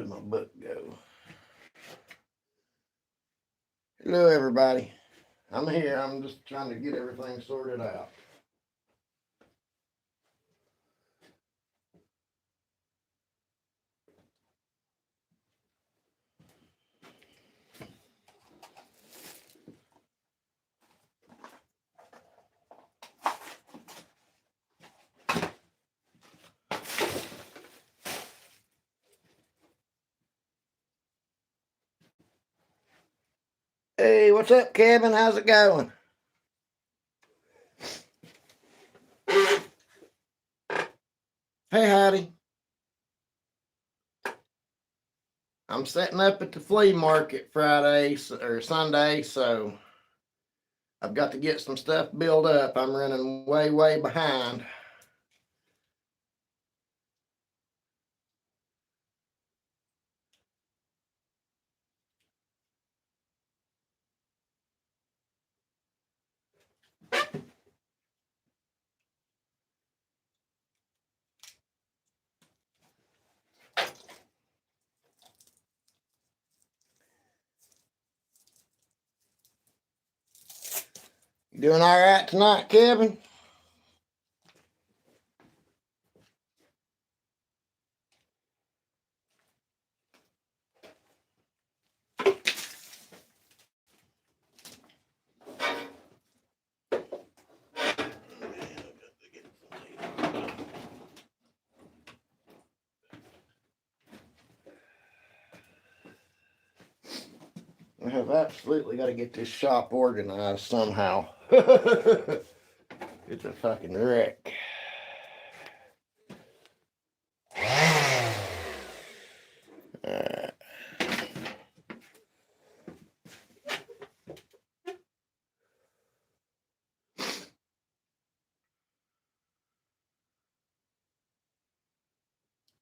did my book go? Hello, everybody. I'm here. I'm just trying to get everything sorted out. Hey, what's up, Kevin? How's it going? Hey, howdy. I'm setting up at the flea market Friday or Sunday, so I've got to get some stuff built up. I'm running way behind. You doing all right tonight, Kevin? I have absolutely got to get this shop organized somehow. It's a fucking wreck.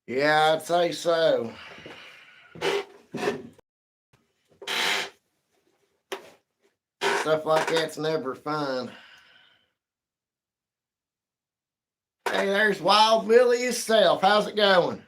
Yeah, I'd say so. Stuff like that's never fun. Hey, there's Wild Billy himself. How's it going?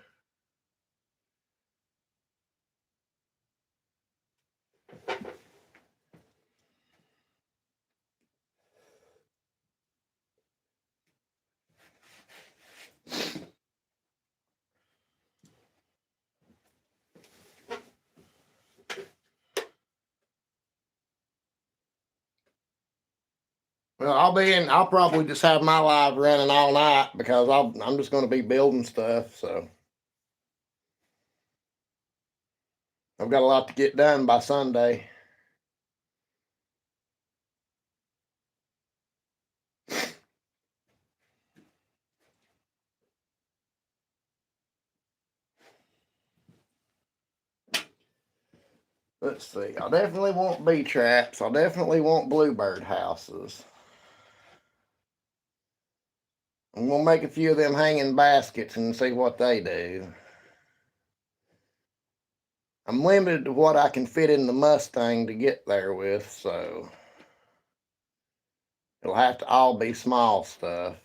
Well, I'll probably just have my live running all night because I'm just going to be building stuff. So I've got a lot to get done by Sunday. Let's see. I definitely want bee traps. I definitely want bluebird houses. I'm going to make a few of them hanging baskets and see what they do. I'm limited to what I can fit in the Mustang to get there with, so it'll have to all be small stuff.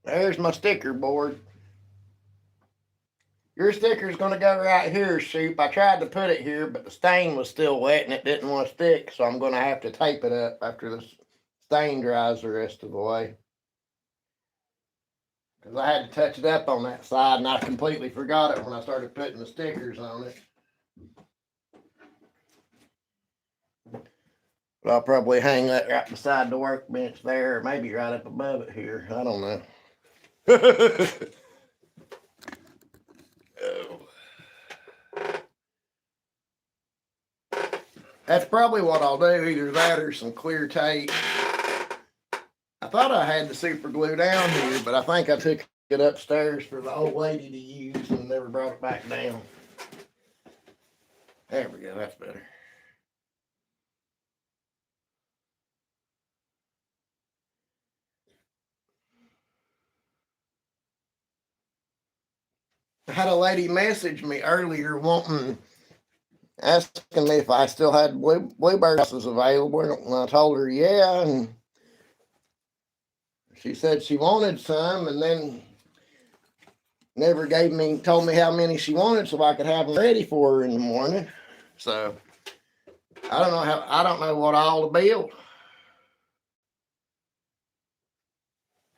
There's my sticker board. Your sticker's going to go right here, Soup. I tried to put it here, but the stain was still wet and it didn't want to stick, so I'm going to have to tape it up after the stain dries the rest of the way. Because I had to touch it up on that side and I completely forgot it when I started putting the stickers on it. But I'll probably hang that right beside the workbench there, or maybe right up above it here. I don't know. Oh. That's probably what I'll do. Either that or some clear tape. I thought I had the super glue down here, but I think I took it upstairs for the old lady to use and never brought it back down. There we go, that's better. I had a lady message me earlier asking me if I still had bluebird houses available, and I told her yeah, and she said she wanted some, and then never told me how many she wanted so I could have them ready for her in the morning. So I don't know what all to build.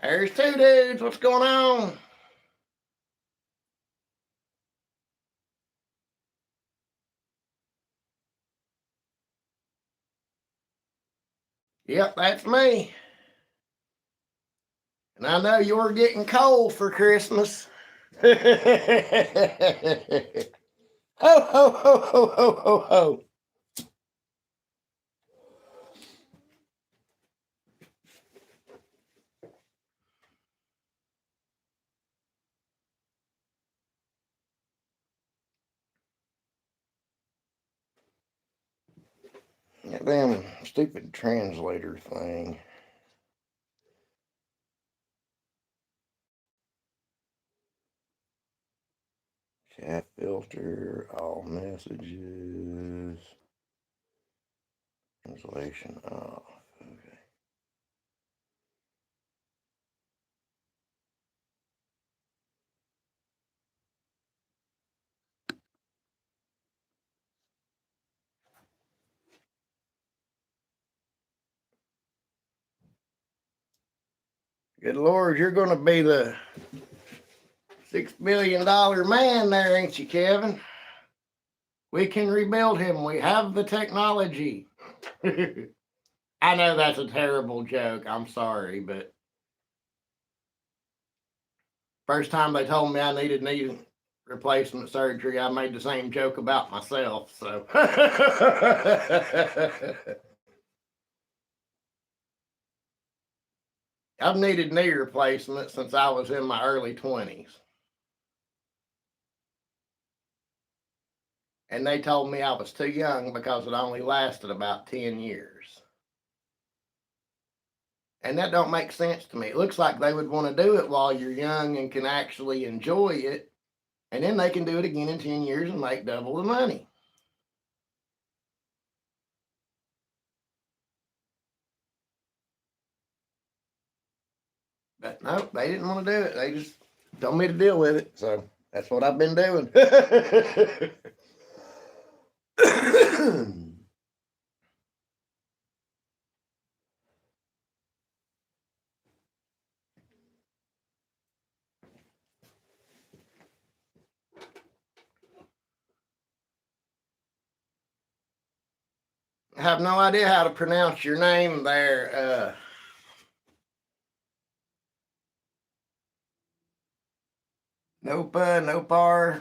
There's two dudes. What's going on? Yep, that's me. And I know you're getting coal for Christmas. Ho, ho, ho, ho, ho, ho, ho. That damn stupid translator thing. Chat filter, all messages, translation off. Okay. Good Lord, you're going to be the $6 billion man there, ain't you, Kevin? We can rebuild him. We have the technology. I know that's a terrible joke. I'm sorry, but first time they told me I needed knee replacement surgery, I made the same joke about myself. So I've needed knee replacement since I was in my early 20s. And they told me I was too young because it only lasted about 10 years. And that don't make sense to me. It looks like they would want to do it while you're young and can actually enjoy it. And then they can do it again in 10 years and make double the money. But no, they didn't want to do it. They just told me to deal with it. So that's what I've been doing. I have no idea how to pronounce your name there. Nopa, Nopar.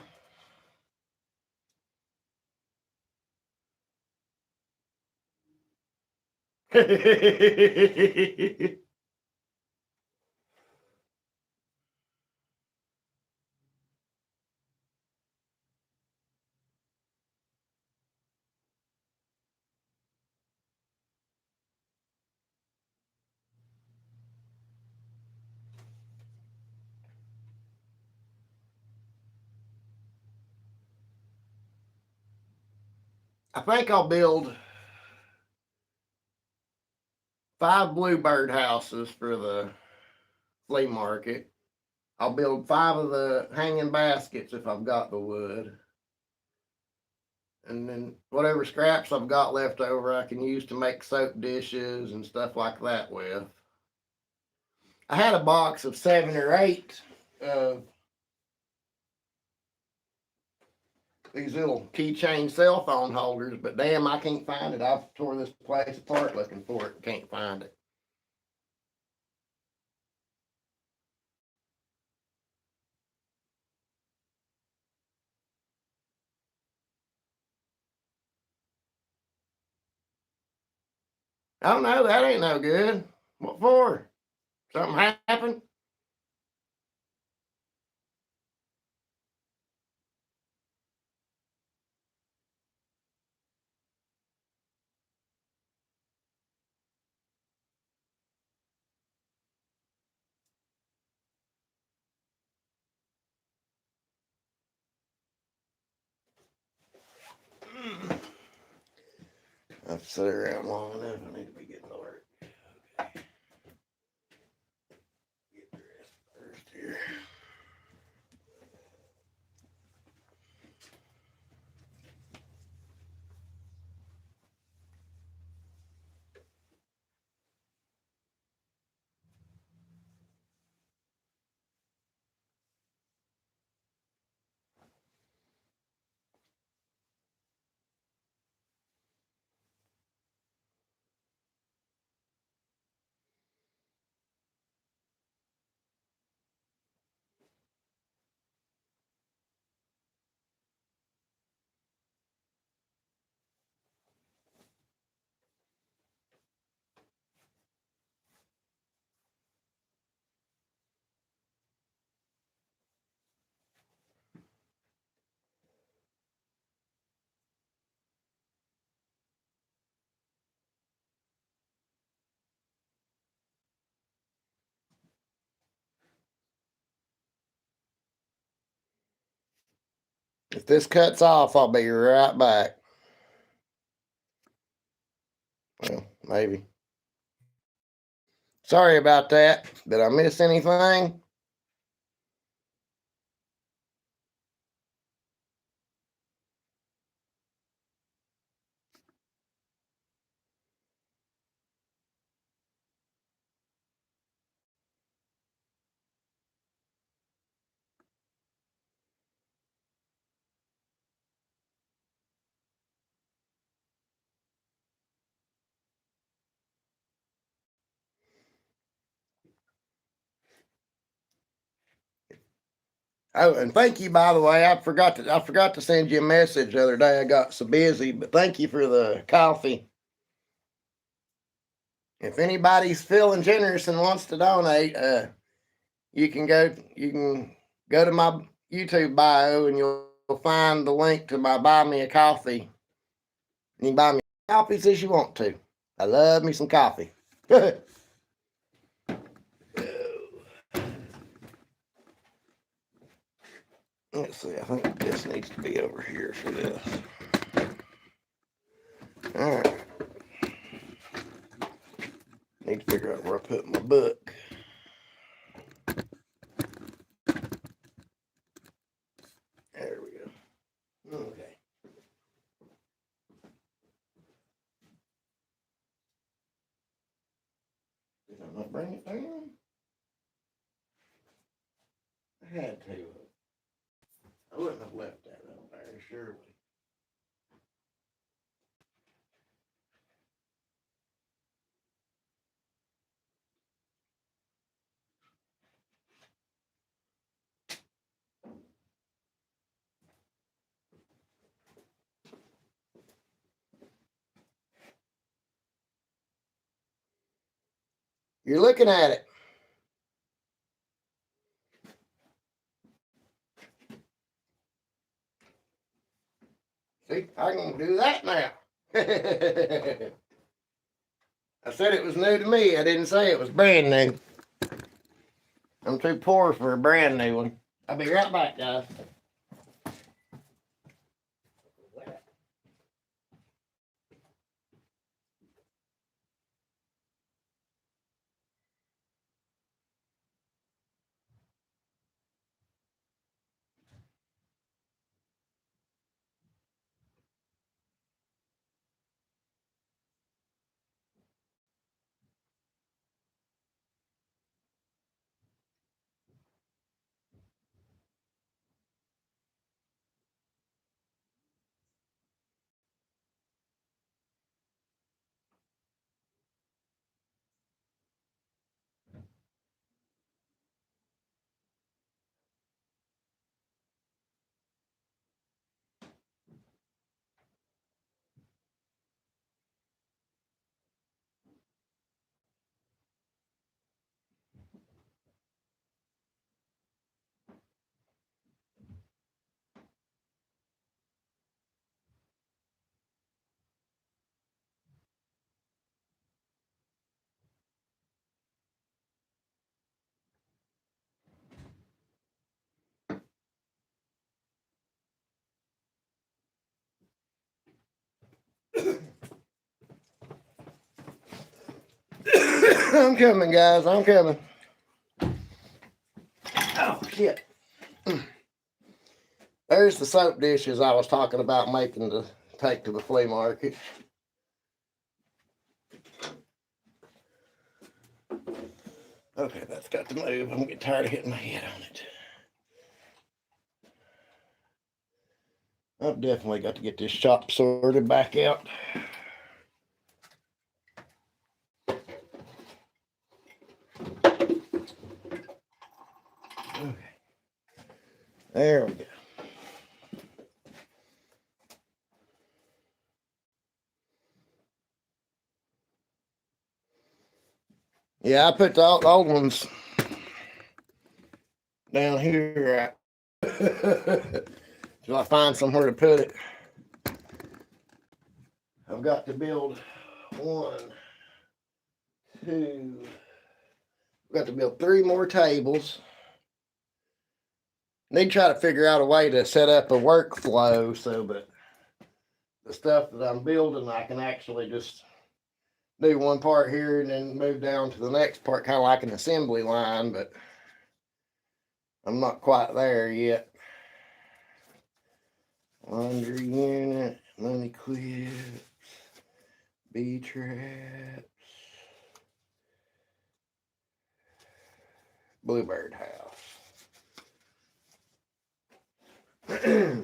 I think I'll build 5 bluebird houses for the flea market. I'll build 5 of the hanging baskets if I've got the wood. And then whatever scraps I've got left over, I can use to make soap dishes and stuff like that with. I had a box of 7 or 8 of these little keychain cell phone holders, but damn, I can't find it. I've tore this place apart looking for it and can't find it. Oh no, that ain't no good. What for? Something happened? I've sat around long enough. I need to be getting to work. Get dressed first here. If this cuts off, I'll be right back. Well, maybe. Sorry about that. Did I miss anything? Oh, and thank you, by the way. I forgot to send you a message the other day. I got so busy, but thank you for the coffee. If anybody's feeling generous and wants to donate, you can go to my YouTube bio and you'll find the link to my buy me a coffee. You can buy me coffees as you want to. I love me some coffee. Let's see, I think this needs to be over here for this. All right. Need to figure out where I put my book. There we go. Okay. Did I not bring it down? I had to. I wouldn't have left that up there, surely. You're looking at it. See, I can do that now. I said it was new to me. I didn't say it was brand new. I'm too poor for a brand new one. I'll be right back, guys. I'm coming, guys. I'm coming. Oh, shit. There's the soap dishes I was talking about making to take to the flea market. Okay, that's got to move. I'm getting tired of hitting my head on it. I've definitely got to get this shop sorted back out. Okay. There we go. Yeah, I put the old ones down here till I find somewhere to put it. I've got to build 1, 2. I've got to build 3 more tables. Need to try to figure out a way to set up a workflow so that the stuff that I'm building, I can actually just do one part here and then move down to the next part, kind of like an assembly line, but I'm not quite there yet. Laundry unit, money clips, bee traps, bluebird house. Okay.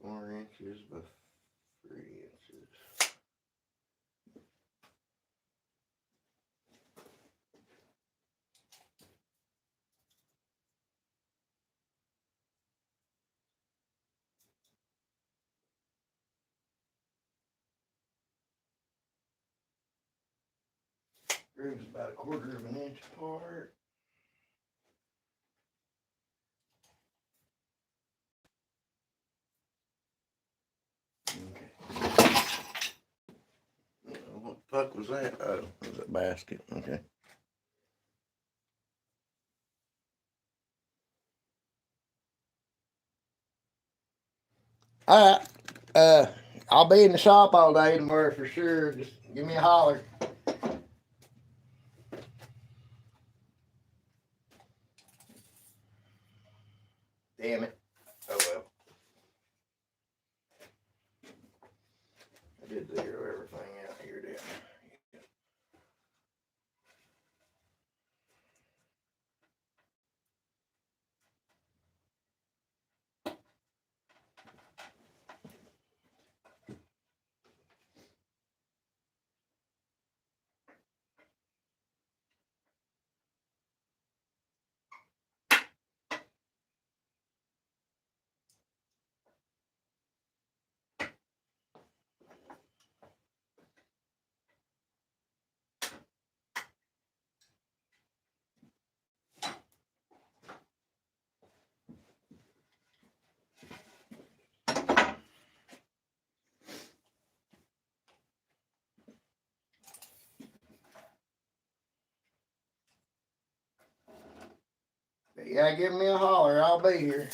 Four inches by 3 inches. Groove's about 1/4 of an inch apart. Okay. What the fuck was that? Oh, it was a basket. Okay. All right. I'll be in the shop all day tomorrow for sure. Just give me a holler. Damn it. Oh well. I did zero everything out here, didn't I? Yeah, give me a holler. I'll be here.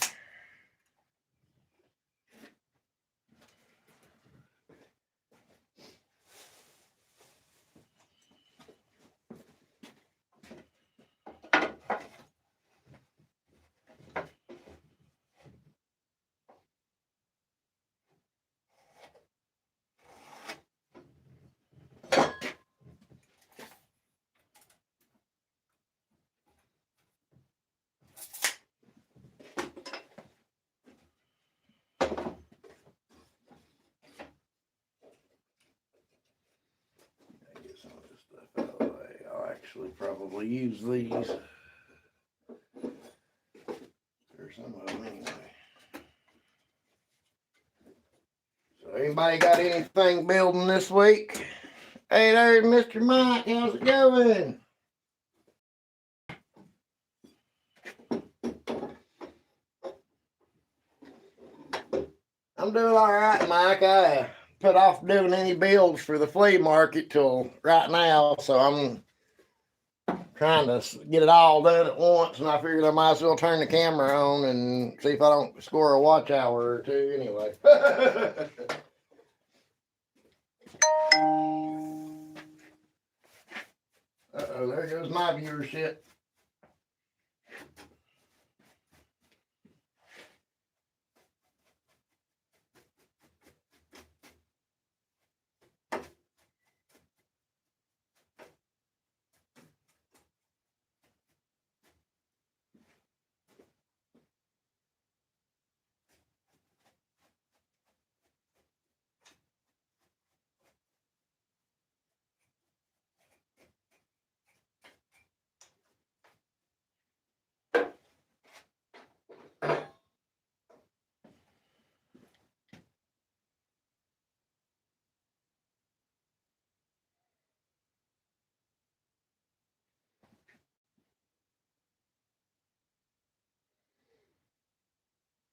Get some of this stuff out of the way. I'll actually probably use these. Or some of them anyway. So anybody got anything building this week? Hey, there's Mr. Mike. How's it going? I'm doing all right, Mike. I put off doing any builds for the flea market till right now, so I'm trying to get it all done at once, and I figured I might as well turn the camera on and see if I don't score a watch hour or two anyway. Uh-oh, there goes my viewership.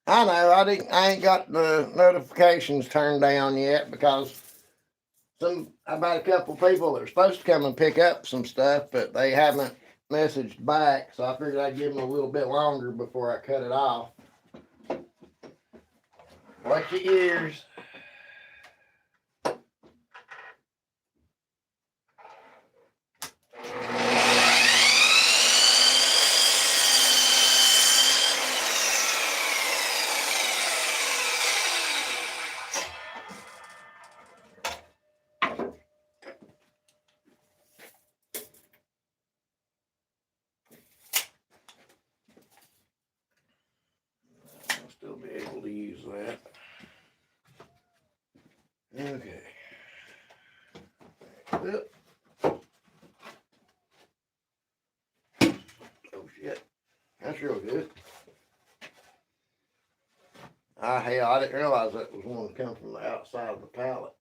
I know I ain't got the notifications turned down yet because about a couple of people that are supposed to come and pick up some stuff, but they haven't messaged back, so I figured I'd give them a little bit longer before I cut it off. Watch your ears. I'll still be able to use that. Okay. Yep. Oh shit. That's real good. Hell, I didn't realize that was one to come from the outside of the pallet.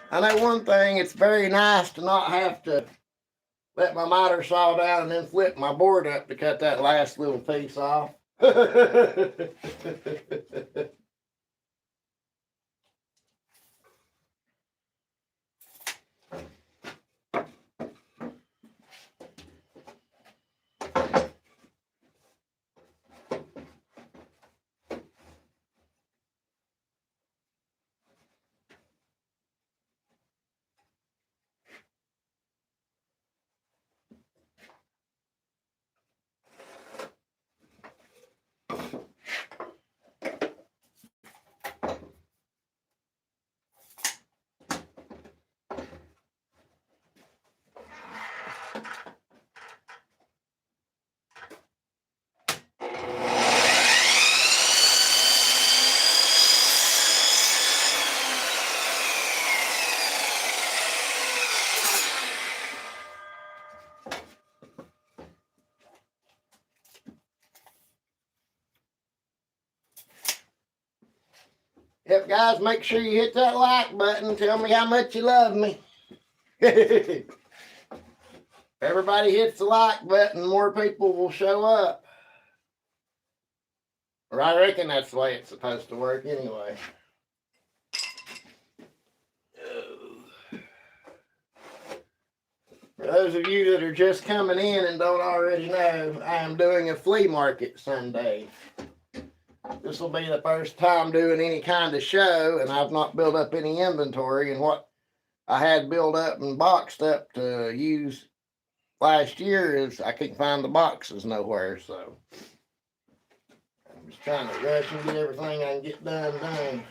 I know one thing, it's very nice to not have to let my miter saw down and then flip my board up to cut that last little piece off. But guys, make sure you hit that like button. Tell me how much you love me. Everybody hits the like button, more people will show up. Or I reckon that's the way it's supposed to work anyway. For those of you that are just coming in and don't already know, I am doing a flea market Sunday. This will be the first time doing any kind of show, and I've not built up any inventory. And what I had built up and boxed up to use last year is I couldn't find the boxes nowhere, so I'm just trying to rush and get everything I can get done.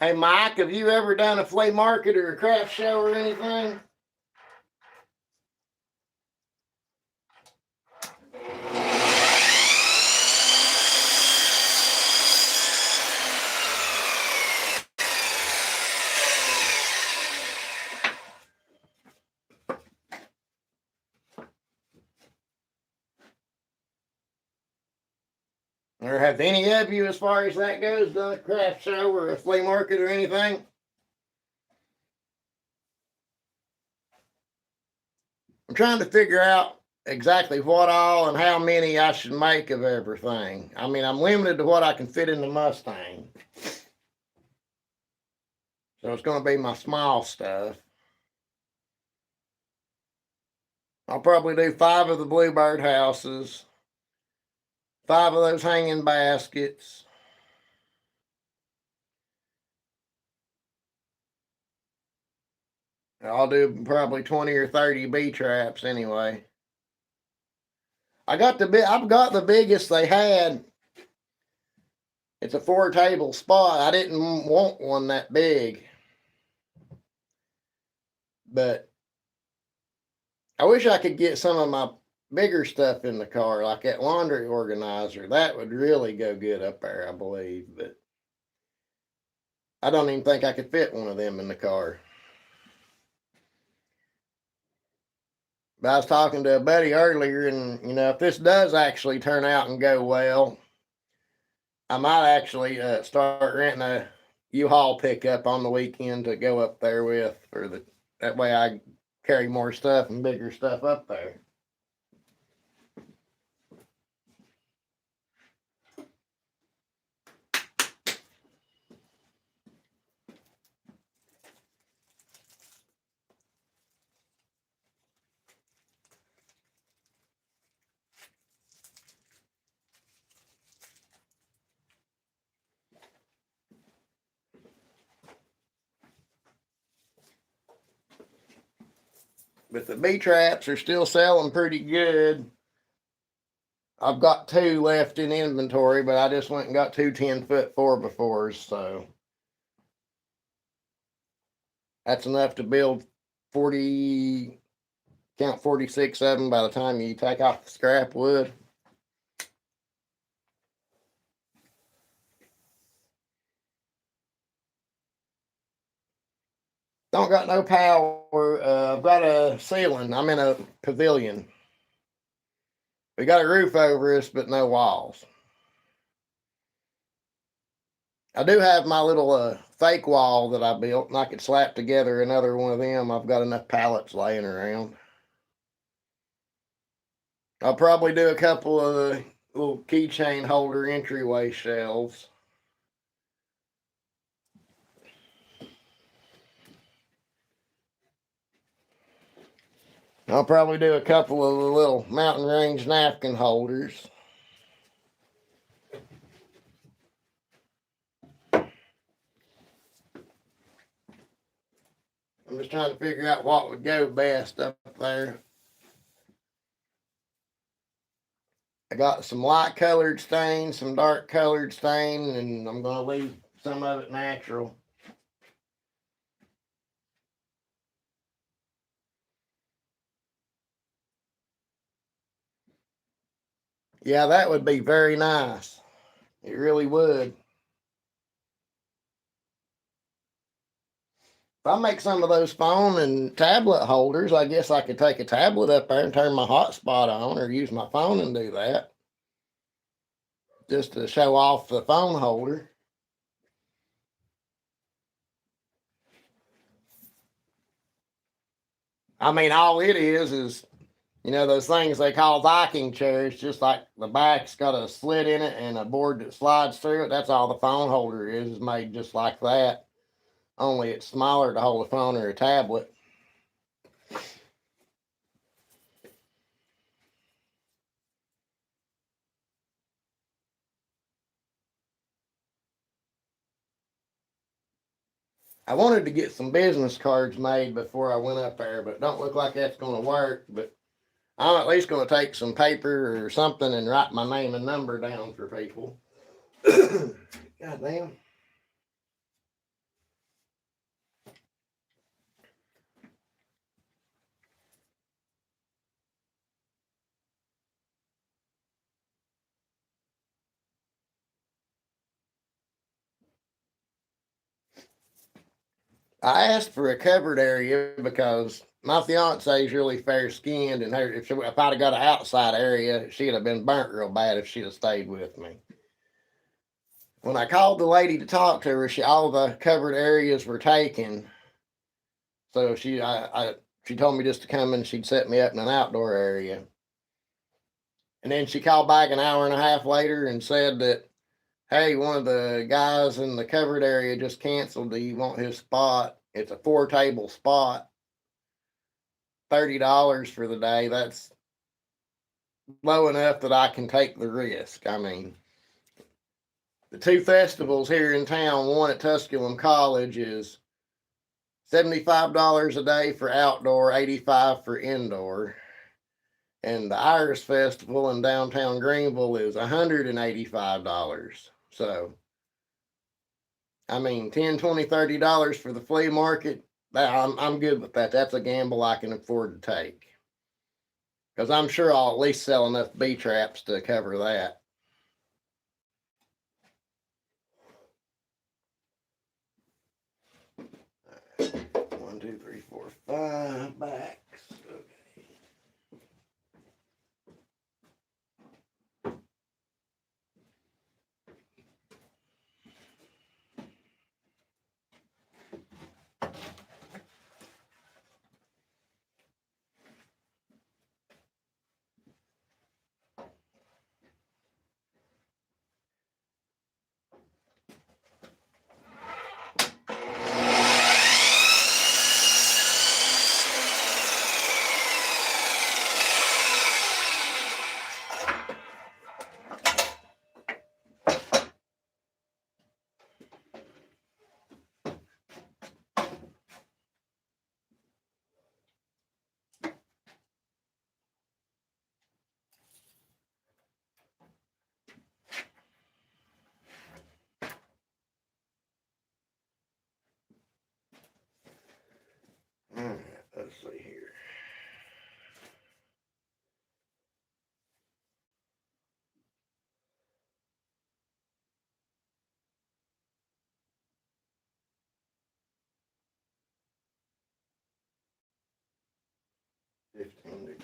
Hey, Mike, have you ever done a flea market or a craft show or anything? Or have any of you, as far as that goes, done a craft show or a flea market or anything? I'm trying to figure out exactly what all and how many I should make of everything. I mean, I'm limited to what I can fit in the Mustang. So it's going to be my small stuff. I'll probably do 5 of the bluebird houses, 5 of those hanging baskets. I'll do probably 20 or 30 bee traps anyway. I've got the biggest they had. It's a 4-table spot. I didn't want one that big. But I wish I could get some of my bigger stuff in the car, like that laundry organizer. That would really go good up there, I believe. But I don't even think I could fit one of them in the car. But I was talking to a buddy earlier, and if this does actually turn out and go well, I might actually start renting a U-Haul pickup on the weekend to go up there with, that way I carry more stuff and bigger stuff up there. But the bee traps are still selling pretty good. I've got 2 left in inventory, but I just went and got 2 10-foot 4x4s, so that's enough to build 46 of them by the time you take off the scrap wood. Don't got no power. I've got a ceiling. I'm in a pavilion. We got a roof over us, but no walls. I do have my little fake wall that I built, and I could slap together another one of them. I've got enough pallets laying around. I'll probably do a couple of little keychain holder entryway shelves. I'll probably do a couple of the little mountain range napkin holders. just trying to figure out what would go best up there. I got some light colored stain, some dark colored stain, and I'm going to leave some of it natural. Yeah, that would be very nice. It really would. If I make some of those phone and tablet holders, I guess I could take a tablet up there and turn my hotspot on, or use my phone and do that, just to show off the phone holder. I mean, all it is, those things they call Viking chairs, just like the back's got a slit in it and a board that slides through it. That's all the phone holder is made just like that. Only it's smaller to hold a phone or a tablet. I wanted to get some business cards made before I went up there, but it don't look like that's going to work. But I'm at least going to take some paper or something and write my name and number down for people. God damn. I asked for a covered area because my fiance is really fair skinned, and if I'd have got an outside area, she'd have been burnt real bad if she'd have stayed with me. When I called the lady to talk to her, all the covered areas were taken. So she told me just to come and she'd set me up in an outdoor area. And then she called back an hour and a half later and said that, hey, one of the guys in the covered area just canceled. Do you want his spot? It's a 4-table spot. $30 for the day. That's low enough that I can take the risk. I mean, the two festivals here in town, one at Tusculum College is $75 a day for outdoor, $85 for indoor. And the Irish Festival in downtown Greenville is $185. So, I mean, $10, $20, $30 for the flea market, I'm good with that. That's a gamble I can afford to take. Because I'm sure I'll at least sell enough bee traps to cover that. One, two, three, four, 5 backs. Okay. All right, let's see here. $15.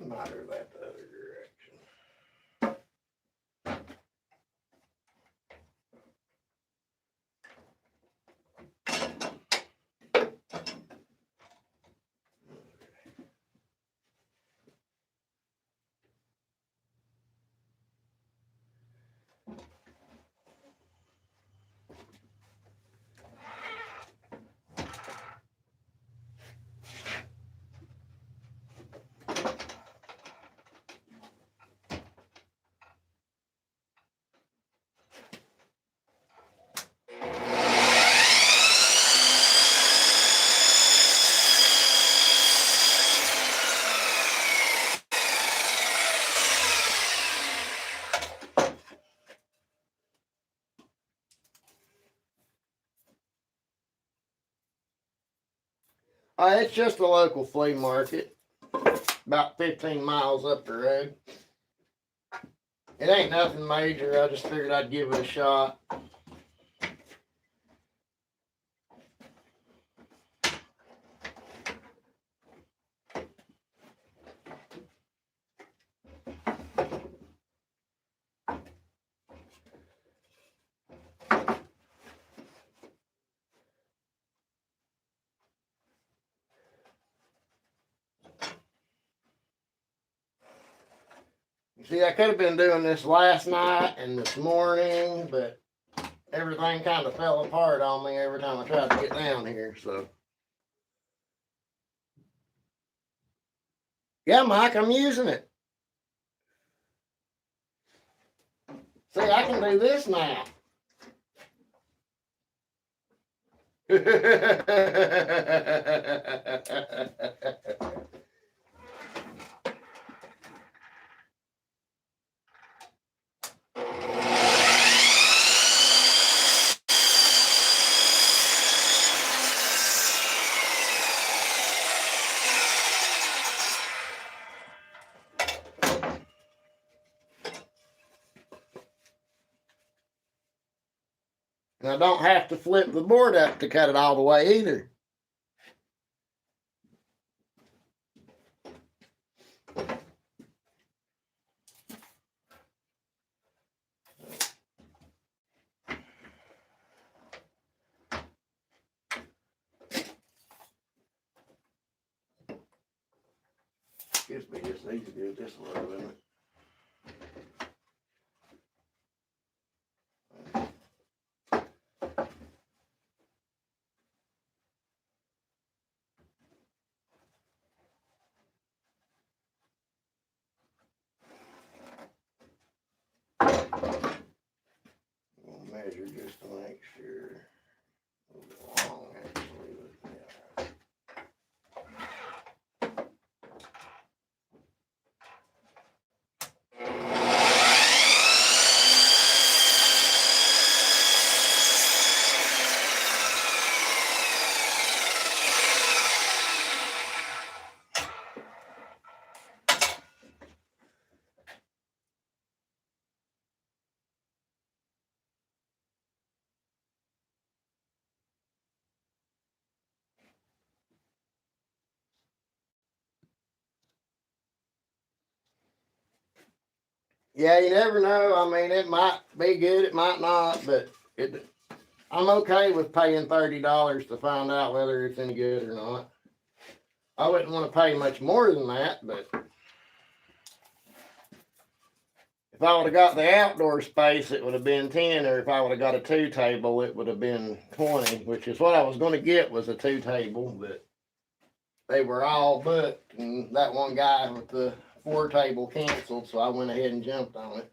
Monitor that the other direction. It's just a local flea market, about 15 miles up the road. It ain't nothing major. I just figured I'd give it a shot. See, I could have been doing this last night and this morning, but everything kind of fell apart on me every time I tried to get down here, so. Yeah, Mike, I'm using it. See, I can do this now. And I don't have to flip the board up to cut it all the way either. Guess we just need to do this a little bit. We'll measure just to make sure. A little bit long, actually, but yeah. Yeah, you never know. I mean, it might be good, it might not, but I'm okay with paying $30 to find out whether it's any good or not. I wouldn't want to pay much more than that, but if I would have got the outdoor space, it would have been 10, or if I would have got a 2-table, it would have been 20, which is what I was going to get, was a 2-table, but they were all booked, and that one guy with the 4-table canceled, so I went ahead and jumped on it.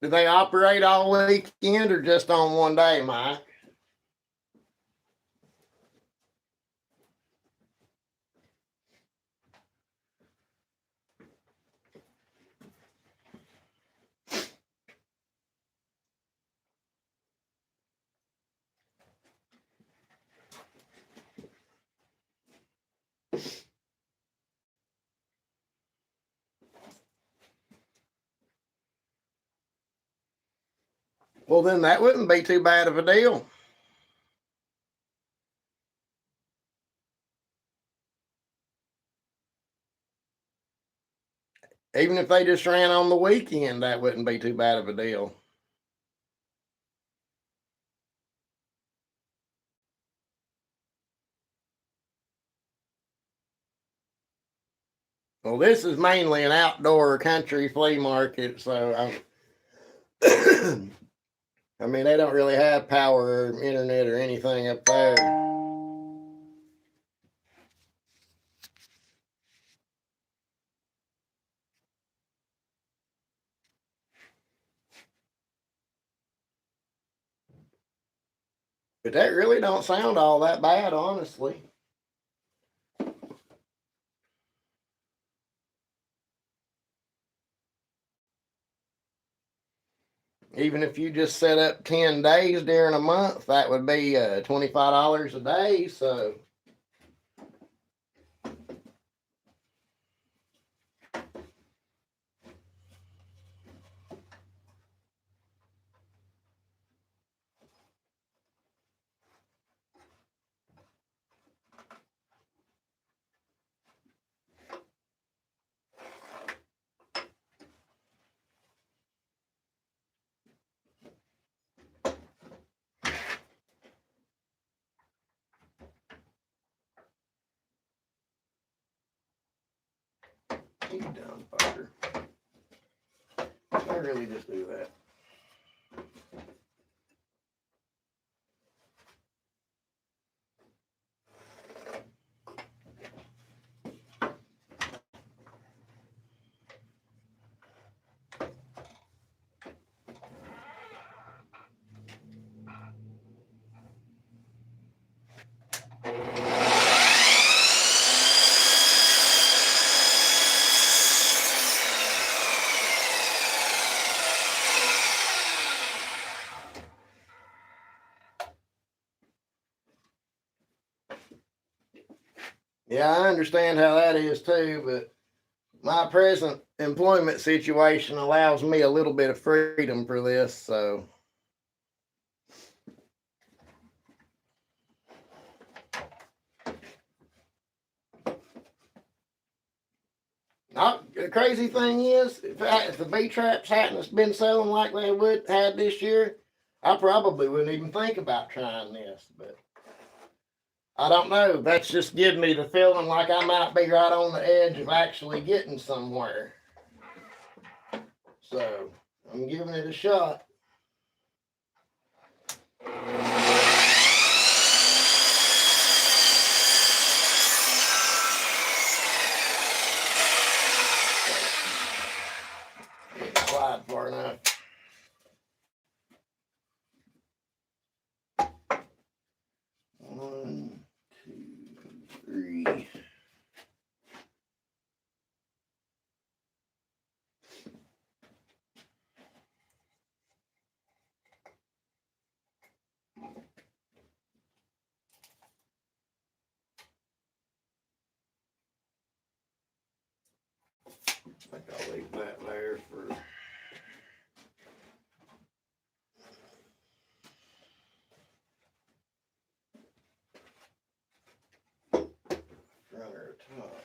Do they operate all weekend or just on one day, Mike? Well, then that wouldn't be too bad of a deal. Even if they just ran on the weekend, that wouldn't be too bad of a deal. Well, this is mainly an outdoor country flea market, so I mean, they don't really have power or internet or anything up there. But that really don't sound all that bad, honestly. Even if you just set up 10 days during a month, that would be $25 a day. So you dumb fucker. I really just do that. Yeah, I understand how that is too, but my present employment situation allows me a little bit of freedom for this, so not the crazy thing is, if the bee traps hadn't been selling like they would had this year, I probably wouldn't even think about trying this. But I don't know. That's just giving me the feeling like I might be right on the edge of actually getting somewhere. So I'm giving it a shot. Slide far enough. One, two, three. I think I'll leave that there for. Runner top.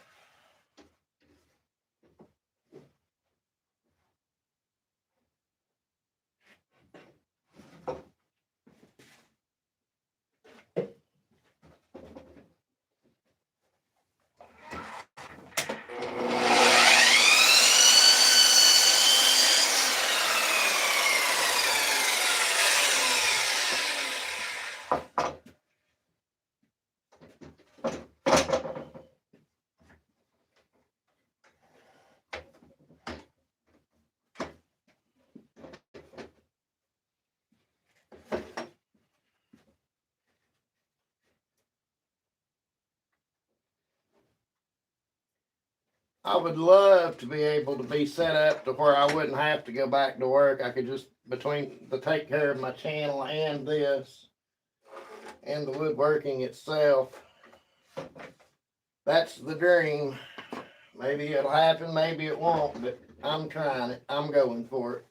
I would love to be able to be set up to where I wouldn't have to go back to work. I could just between the take care of my channel and this and the woodworking itself. That's the dream. Maybe it'll happen, maybe it won't, but I'm trying it. I'm going for it.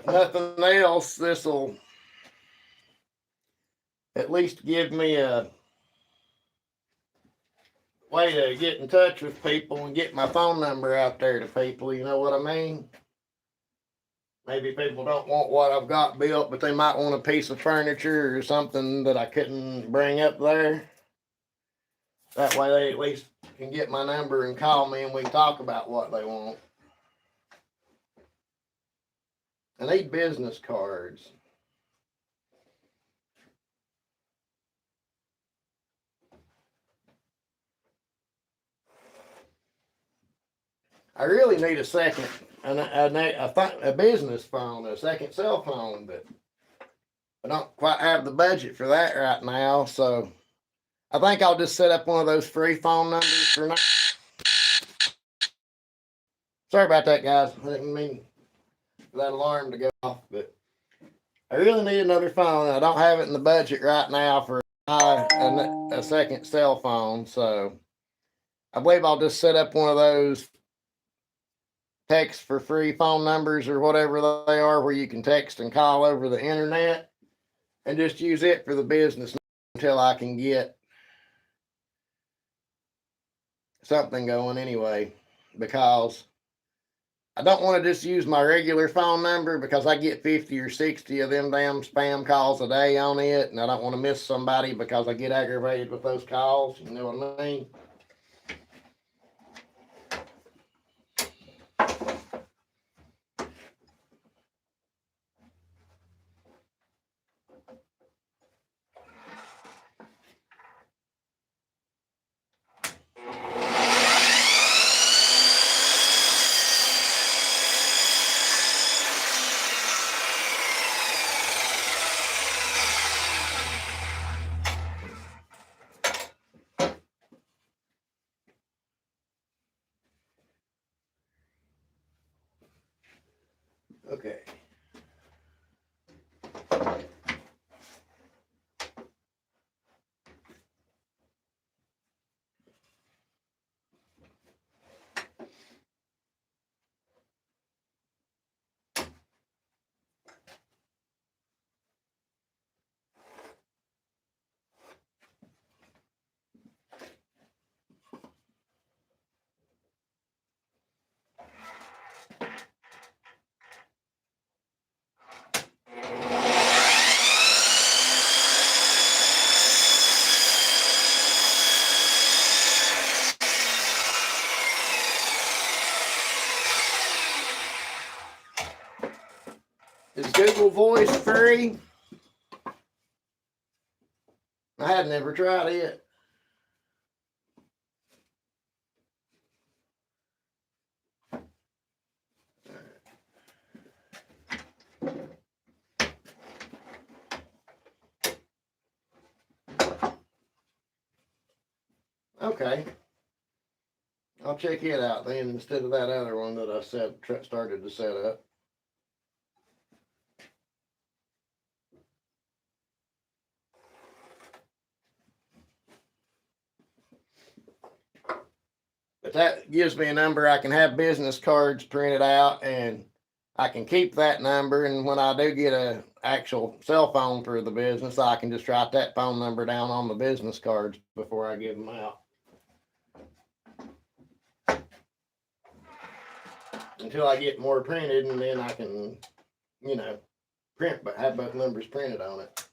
nothing else, this will at least give me a way to get in touch with people and get my phone number out there to people, you know what I mean? Maybe people don't want what I've got built, but they might want a piece of furniture or something that I couldn't bring up there. That way they at least can get my number and call me and we can talk about what they want. I need business cards. I really need a second, a business phone, a second cell phone, but I don't quite have the budget for that right now. So I think I'll just set up one of those free phone numbers for now. Sorry about that, guys. I didn't mean for that alarm to go off, but I really need another phone. I don't have it in the budget right now for a second cell phone. So I believe I'll just set up one of those text for free phone numbers or whatever they are where you can text and call over the internet and just use it for the business until I can get something going anyway, because I don't want to just use my regular phone number because I get 50 or 60 of them damn spam calls a day on it, and I don't want to miss somebody because I get aggravated with those calls, you know what I mean? Okay. Is Google Voice free? I had never tried it. Okay. I'll check it out then instead of that other one that I started to set up. But that gives me a number. I can have business cards printed out and I can keep that number. And when I do get a actual cell phone for the business, I can just write that phone number down on the business cards before I give them out. Until I get more printed, and then I can, print, but have both numbers printed on it.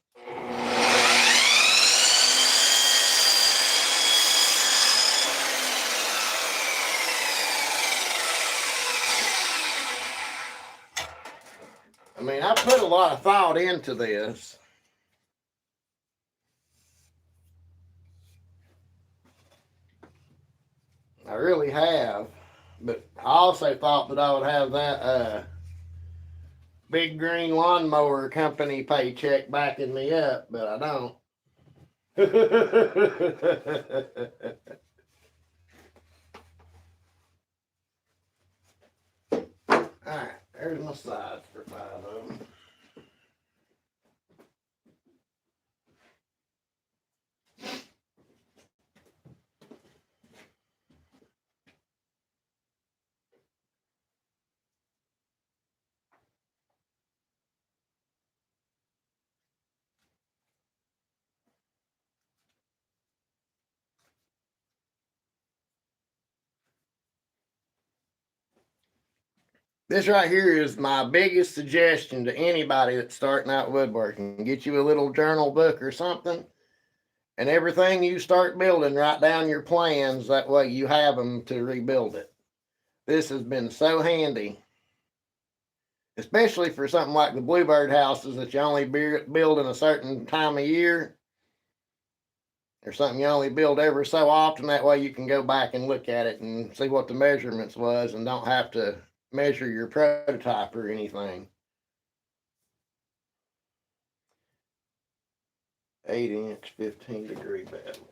I mean, I put a lot of thought into this. I really have. But I also thought that I would have that big green lawnmower company paycheck backing me up, but I don't. Alright, there's my sides for 5 of them. This right here is my biggest suggestion to anybody that's starting out woodworking. Get you a little journal book or something, and everything you start building, write down your plans. That way you have them to rebuild it. This has been so handy, especially for something like the bluebird houses that you only build in a certain time of year, or something you only build every so often. That way you can go back and look at it and see what the measurements was and don't have to measure your prototype or anything. 8-inch, 15-degree bevel.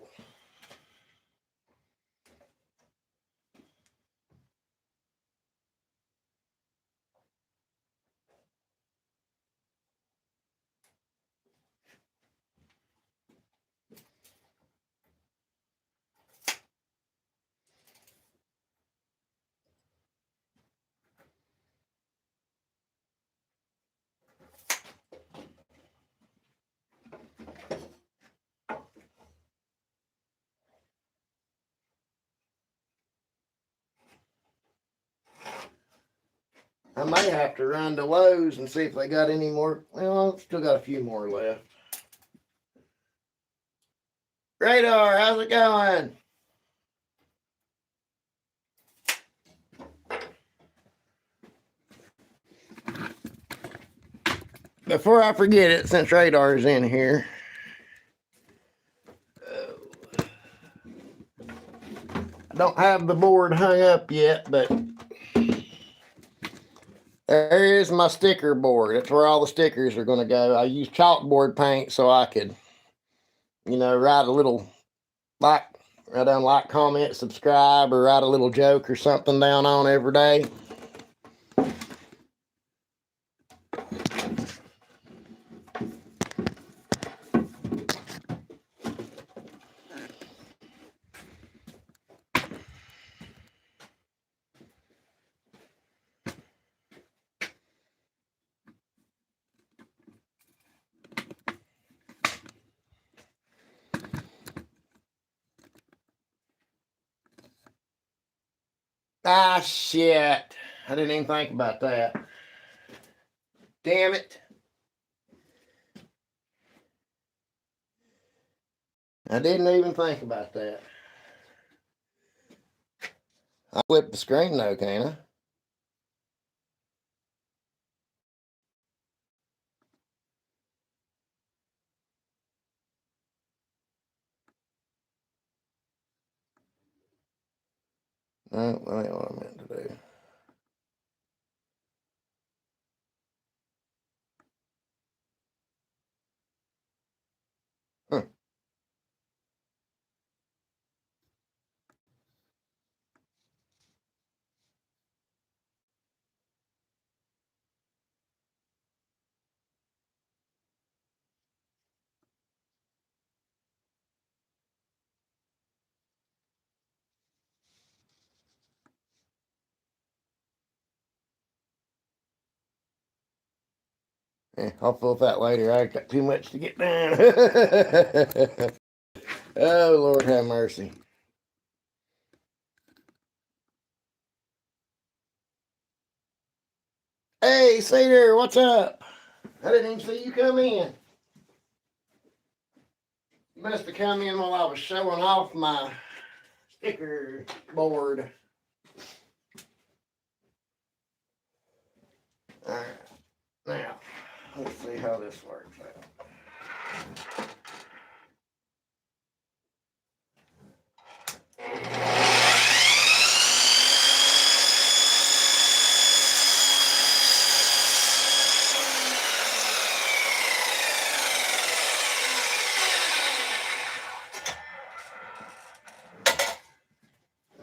I may have to run to Lowe's and see if they got any more. Well, I've still got a few more left. Radar, how's it going? Before I forget it, since Radar's in here, I don't have the board hung up yet, but there is my sticker board. It's where all the stickers are going to go. I use chalkboard paint so I could, write a little write down like, comment, subscribe, or write a little joke or something down on every day. Ah, shit. I didn't even think about that. Damn it. I didn't even think about that. I flip the screen though, can't I? No, that ain't what I meant to do. Huh. Yeah, I'll fill that later. I got too much to get done. Oh, Lord have mercy. Hey, Cedar, what's up? I didn't even see you come in. You must have come in while I was showing off my sticker board. All right, now, let's see how this works out.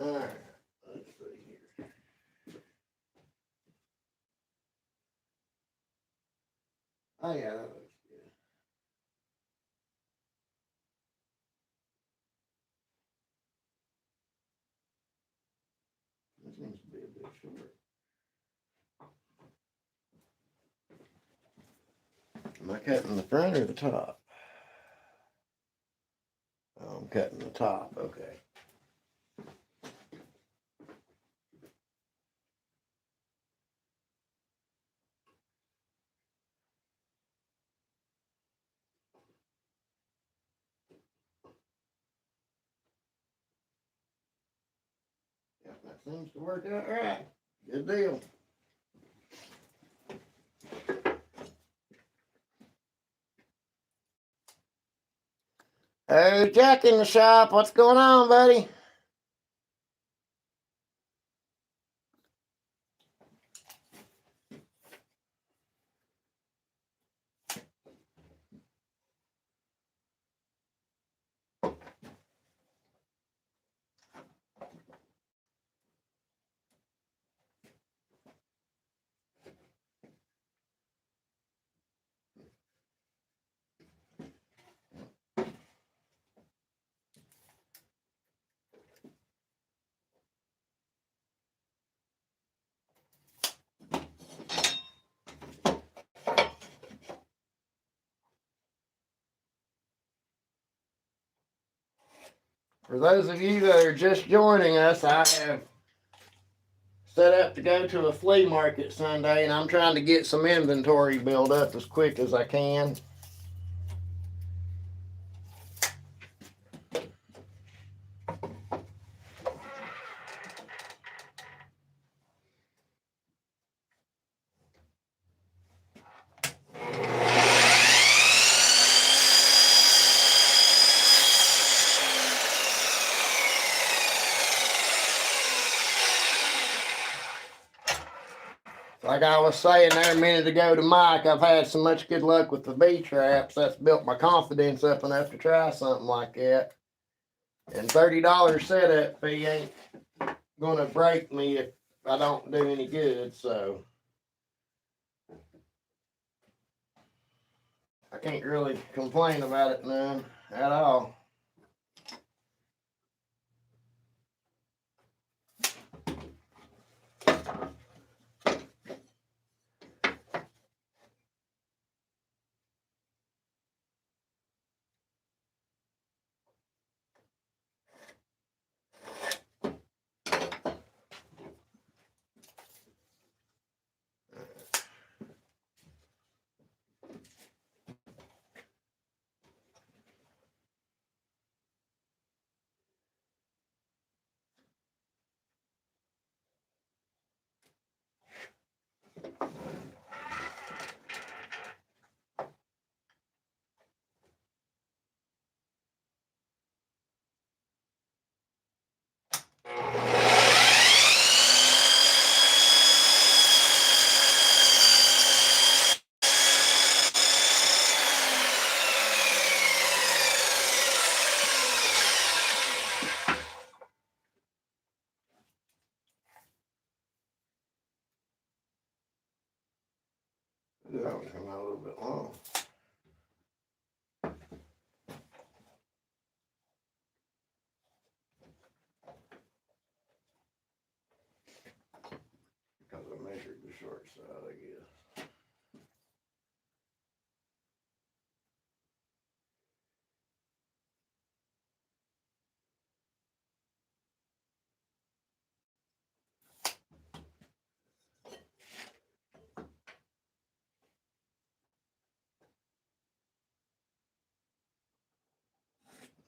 All right, let's see here. Oh, yeah, that looks good. This seems to be a bit short. Am I cutting the front or the top? Oh, I'm cutting the top, okay. Seems to work out right. Good deal. Hey, Jack in the shop. What's going on, buddy? For those of you that are just joining us, I have set up to go to a flea market Sunday, and I'm trying to get some inventory built up as quick as I can. Like I was saying there a minute ago to Mike, I've had so much good luck with the bee traps. That's built my confidence up enough to try something like that. And $30 setup fee ain't gonna break me if I don't do any good. So I can't really complain about it none at all. That one come out a little bit long. Because I measured the short side, I guess.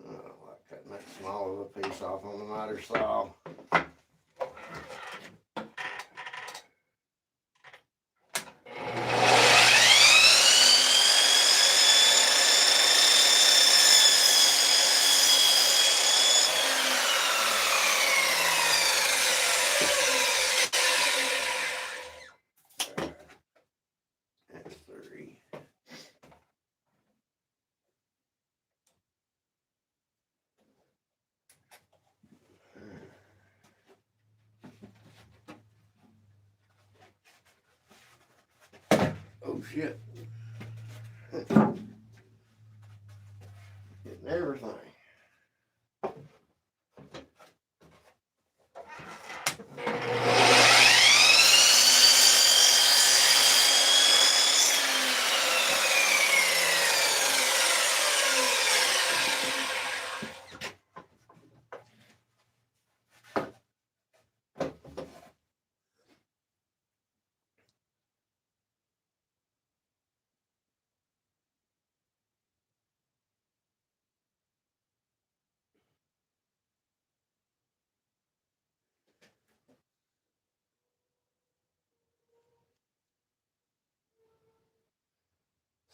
I don't like cutting that small of a piece off on the miter saw. That's 3. Oh shit. Getting everything.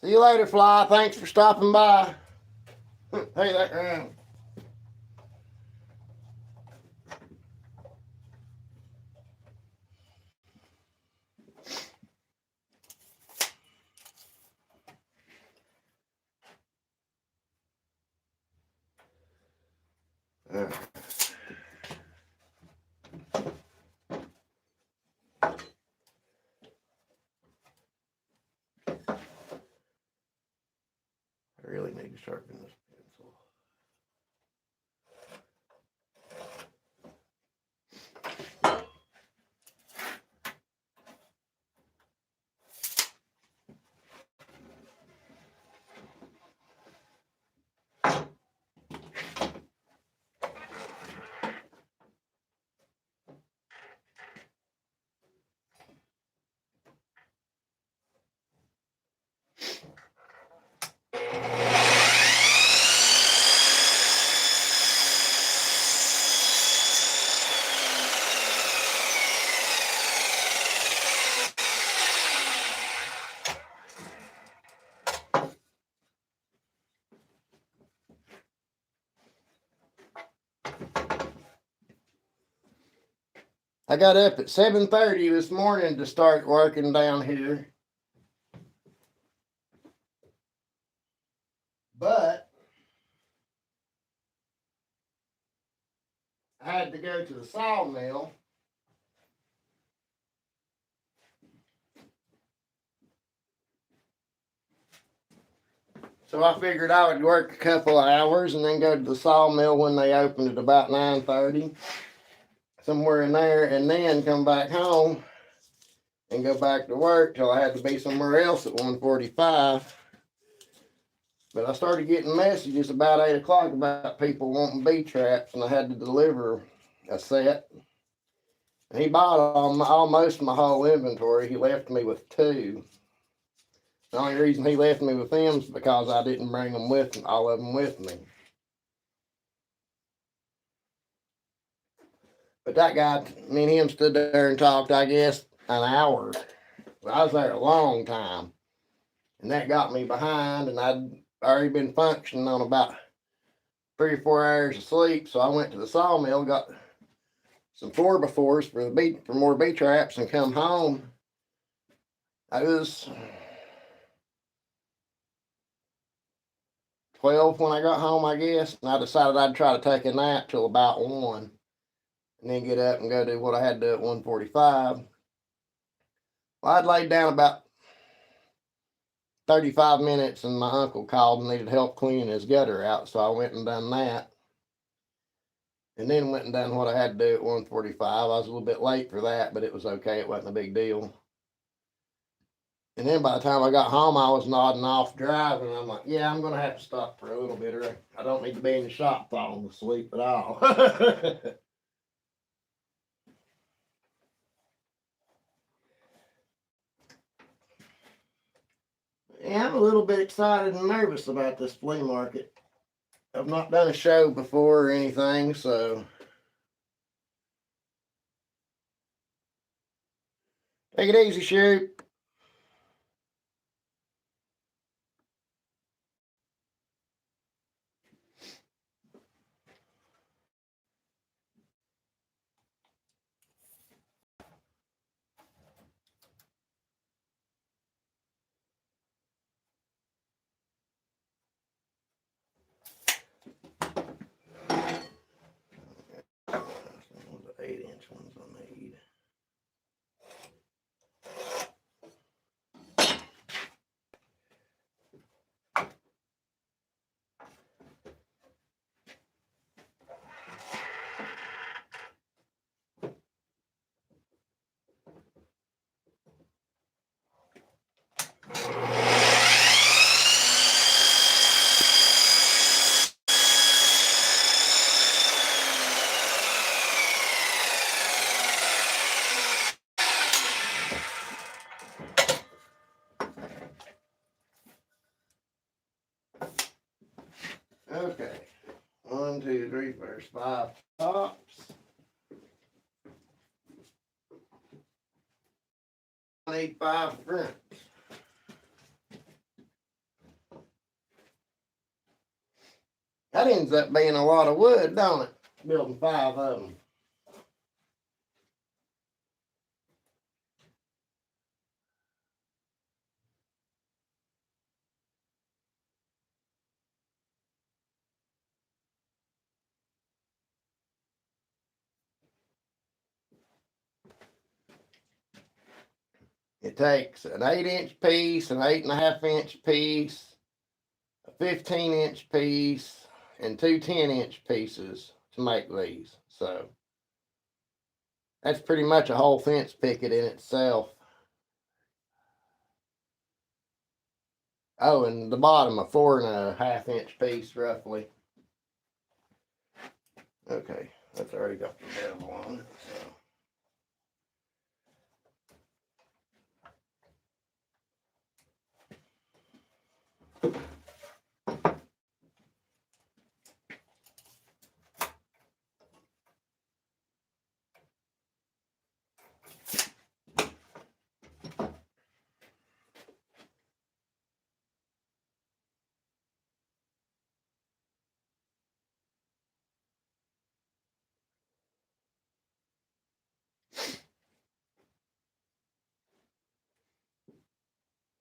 See you later, Fly. Thanks for stopping by. Hey, that round. I really need to sharpen this pencil. I got up at 7:30 this morning to start working down here. But I had to go to the sawmill. So I figured I would work a couple of hours and then go to the sawmill when they opened at about 9:30. Somewhere in there, and then come back home and go back to work till I had to be somewhere else at 1:45. But I started getting messages about 8 o'clock about people wanting bee traps, and I had to deliver a set. And he bought almost my whole inventory. He left me with 2. The only reason he left me with them is because I didn't bring them with all of them with me. But that guy, me and him stood there and talked, I guess, an hour. I was there a long time. And that got me behind, and I'd already been functioning on about 3 or 4 hours of sleep. So I went to the sawmill, got some 4x4s for more bee traps, and come home. I was 12 when I got home, I guess, and I decided I'd try to take a nap till about 1. And then get up and go do what I had to do at 1:45. Well, I'd laid down about 35 minutes and my uncle called and needed help cleaning his gutter out, so I went and done that. And then went and done what I had to do at 1:45. I was a little bit late for that, but it was okay. It wasn't a big deal. And then by the time I got home, I was nodding off driving. I'm like, yeah, I'm going to have to stop for a little bit, or I don't need to be in the shop falling asleep at all. Yeah, I'm a little bit excited and nervous about this flea market. I've not done a show before or anything, so take it easy, Shoot. The 8-inch ones I need. Okay. 1, 2, 3, 4, 5 tops. I need 5 fronts. That ends up being a lot of wood, don't it? Building 5 of them. It takes an 8-inch piece, an 8.5-inch piece, a 15-inch piece, and 2 10-inch pieces to make these. So that's pretty much a whole fence picket in itself. Oh, and the bottom, a 4.5-inch piece, roughly. Okay, that's already got the bevel on it. So.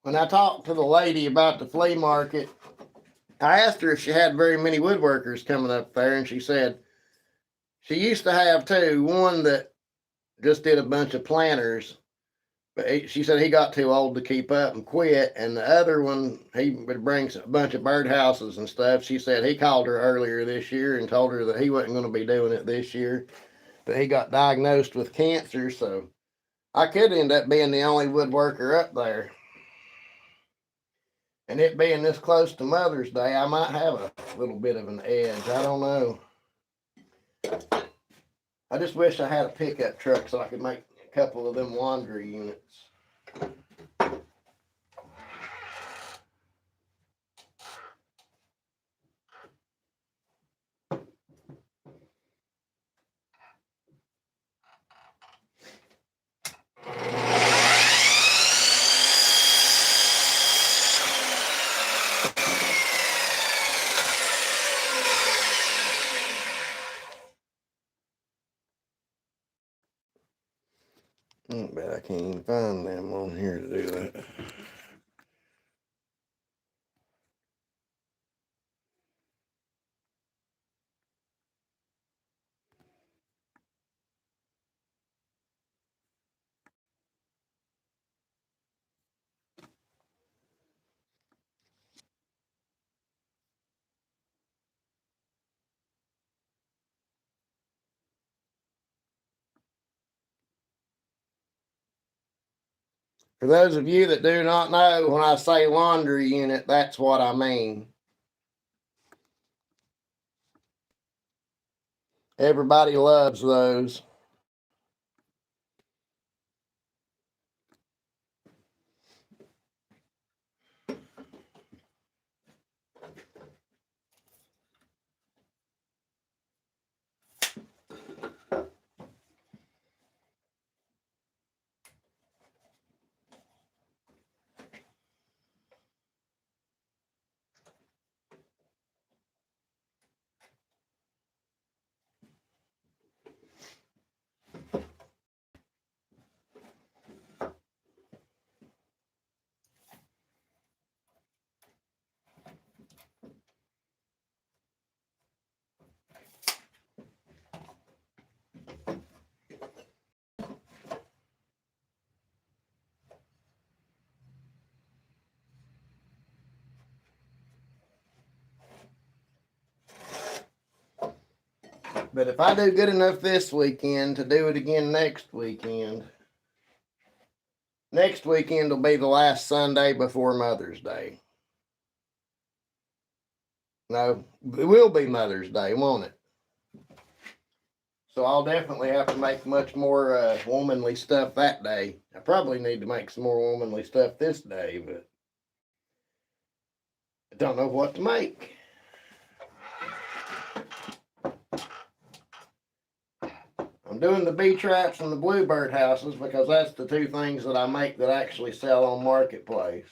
When I talked to the lady about the flea market, I asked her if she had very many woodworkers coming up there, and she said she used to have 2. One that just did a bunch of planters, but she said he got too old to keep up and quit. And the other one, he would bring a bunch of birdhouses and stuff. She said he called her earlier this year and told her that he wasn't going to be doing it this year, but he got diagnosed with cancer, so I could end up being the only woodworker up there. And it being this close to Mother's Day, I might have a little bit of an edge. I don't know. I just wish I had a pickup truck so I could make a couple of them laundry units. I bet I can't even find them on here to do that. For those of you that do not know, when I say laundry unit, that's what I mean. Everybody loves those. But if I do good enough this weekend to do it again next weekend will be the last Sunday before Mother's Day. No, it will be Mother's Day, won't it? So I'll definitely have to make much more womanly stuff that day. I probably need to make some more womanly stuff this day, but I don't know what to make. I'm doing the bee traps and the bluebird houses because that's the 2 things that I make that actually sell on Marketplace.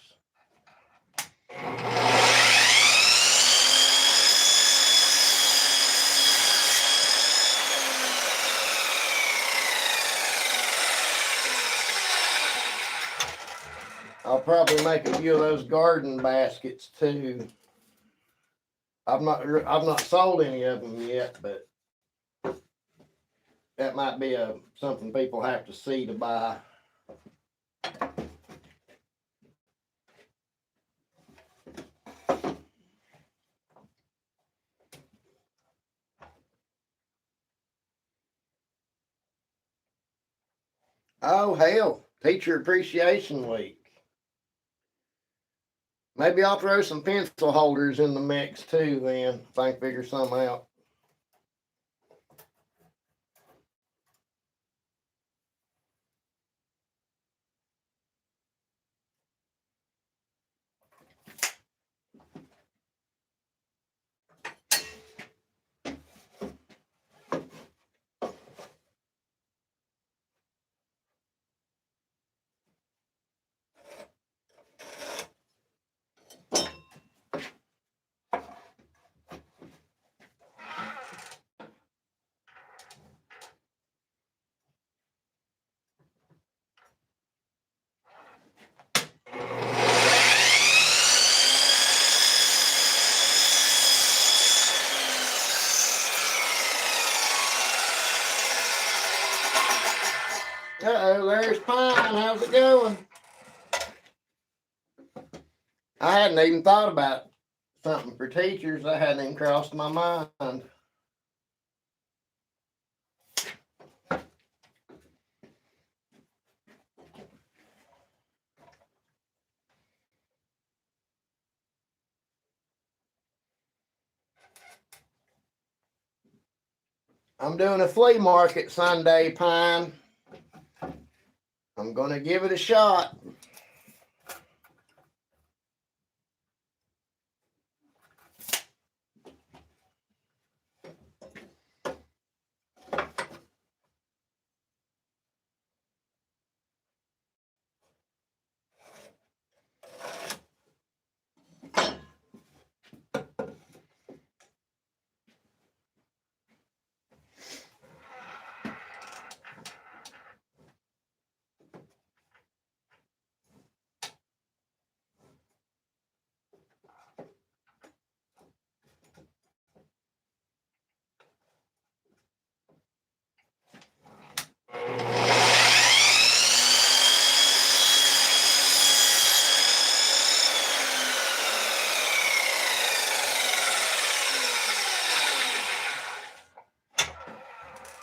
I'll probably make a few of those garden baskets too. I've not sold any of them yet, but that might be something people have to see to buy. Oh hell, Teacher Appreciation Week. Maybe I'll throw some pencil holders in the mix too then, if I can figure something out. Uh-oh, there's Pine. How's it going? I hadn't even thought about something for teachers. That hadn't even crossed my mind. I'm doing a flea market Sunday, Pine. I'm going to give it a shot.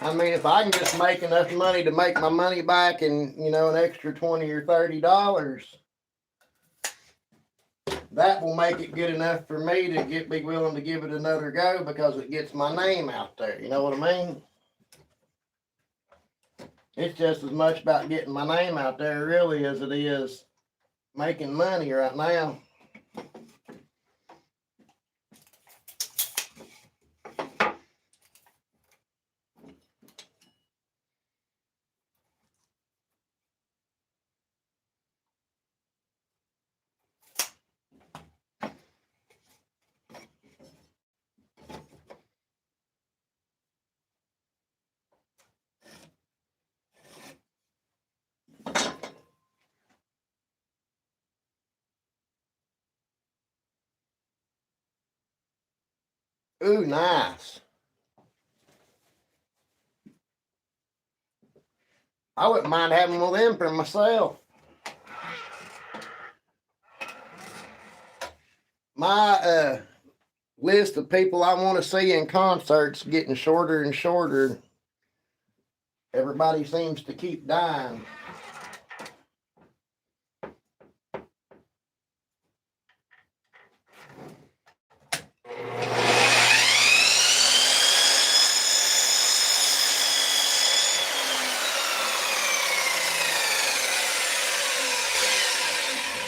I mean, if I can just make enough money to make my money back and, an extra $20 or $30, that will make it good enough for me to be willing to give it another go because it gets my name out there. You know what I mean? It's just as much about getting my name out there really as it is making money right now. Ooh, nice. I wouldn't mind having one of them for myself. My list of people I want to see in concerts getting shorter and shorter. Everybody seems to keep dying.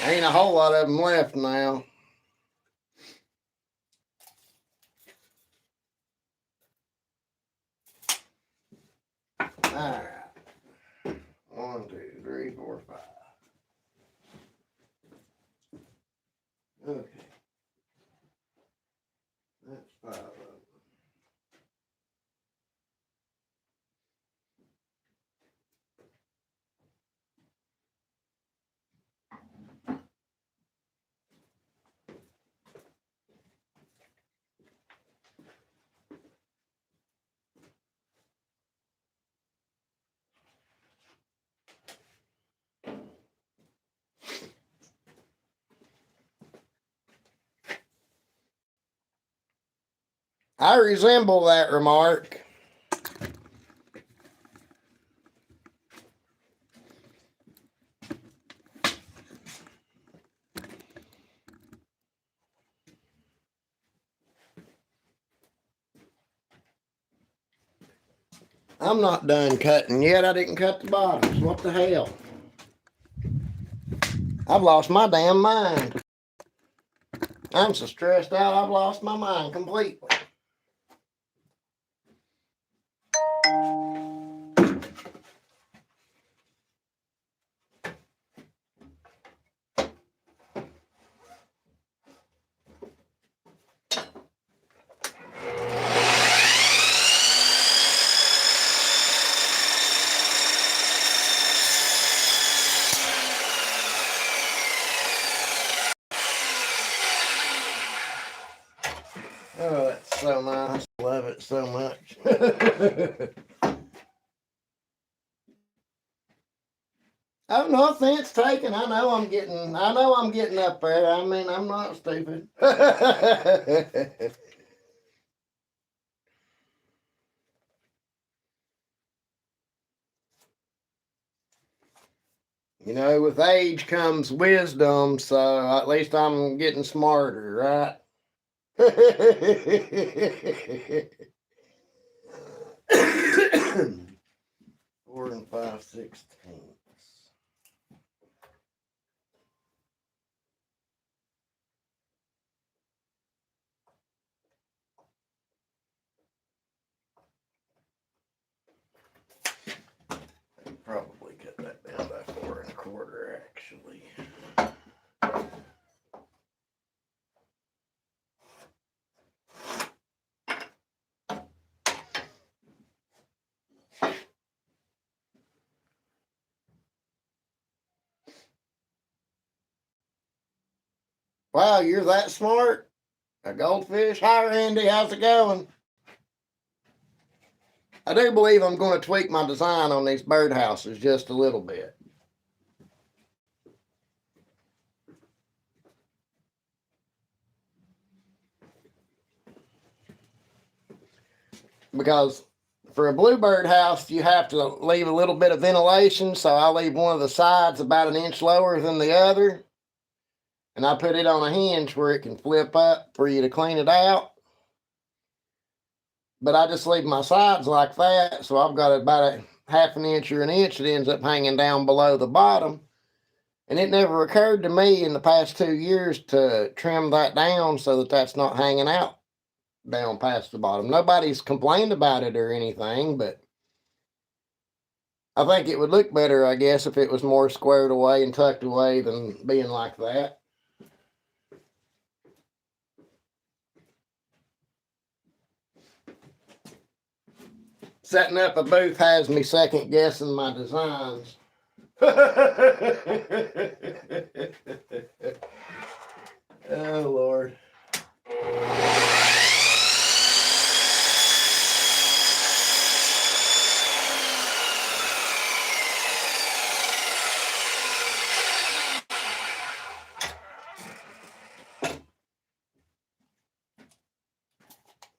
Ain't a whole lot of them left now. All right. 1, 2, 3, 4, 5. Okay. That's 5 of them. I resemble that remark. I'm not done cutting yet. I didn't cut the bottoms. What the hell? I've lost my damn mind. I'm so stressed out, I've lost my mind completely. Oh, it's so nice. I love it so much. Oh, no offense taken. I know I'm getting up there. I mean, I'm not stupid. You know, with age comes wisdom, so at least I'm getting smarter, right? 4 5/16. Probably cut that down by 4 1/4, actually. Wow, you're that smart? A goldfish? Hi, Randy. How's it going? I do believe I'm going to tweak my design on these birdhouses just a little bit. Because for a bluebird house, you have to leave a little bit of ventilation. So I leave one of the sides about an inch lower than the other. And I put it on a hinge where it can flip up for you to clean it out. But I just leave my sides like that. So I've got about a half an inch or an inch that ends up hanging down below the bottom. And it never occurred to me in the past 2 years to trim that down so that that's not hanging out down past the bottom. Nobody's complained about it or anything, but I think it would look better, I guess, if it was more squared away and tucked away than being like that. Setting up a booth has me second guessing my designs. Oh, Lord.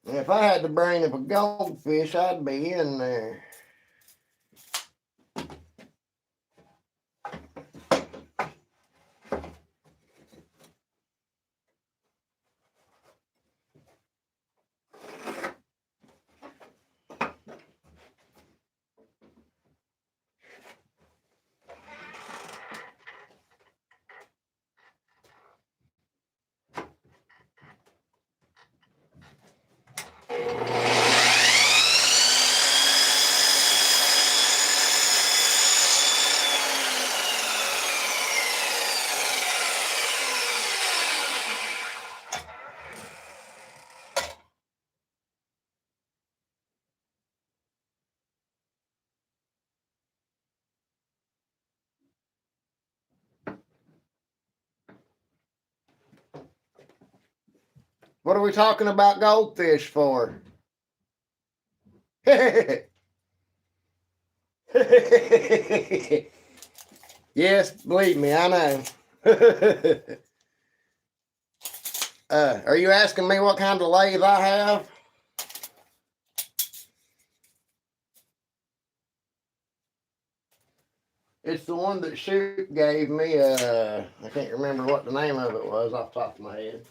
If I had the brain of a goldfish, I'd be in there. What are we talking about goldfish for? Yes, believe me, I know. Are you asking me what kind of lathe I have? It's the one that Shoot gave me. I can't remember what the name of it was off the top of my head.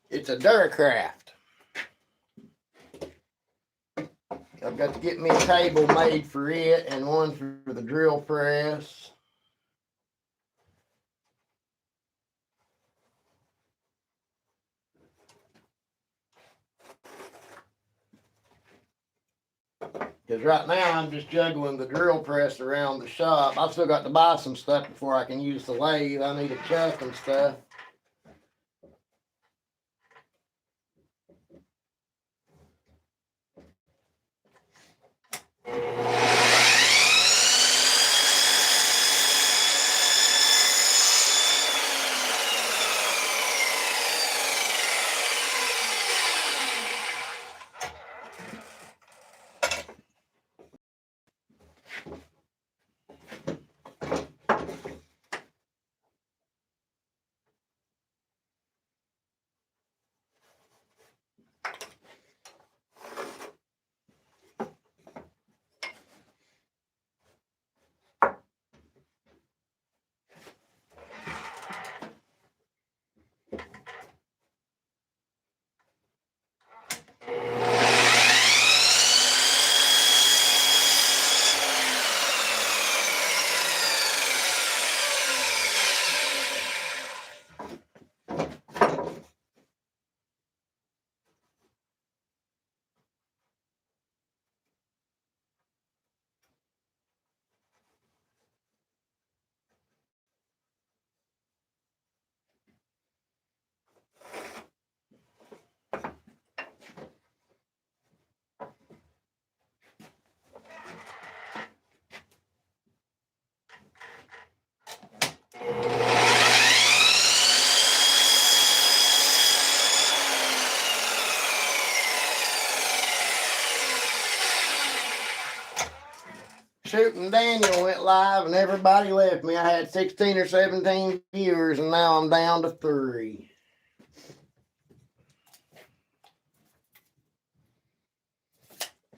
It's a Duracraft. I've got to get me a table made for it and one for the drill press. Because right now I'm just juggling the drill press around the shop. I've still got to buy some stuff before I can use the lathe. I need a chuck and stuff. Shooting Daniel went live and everybody left me. I had 16 or 17 viewers and now I'm down to 3.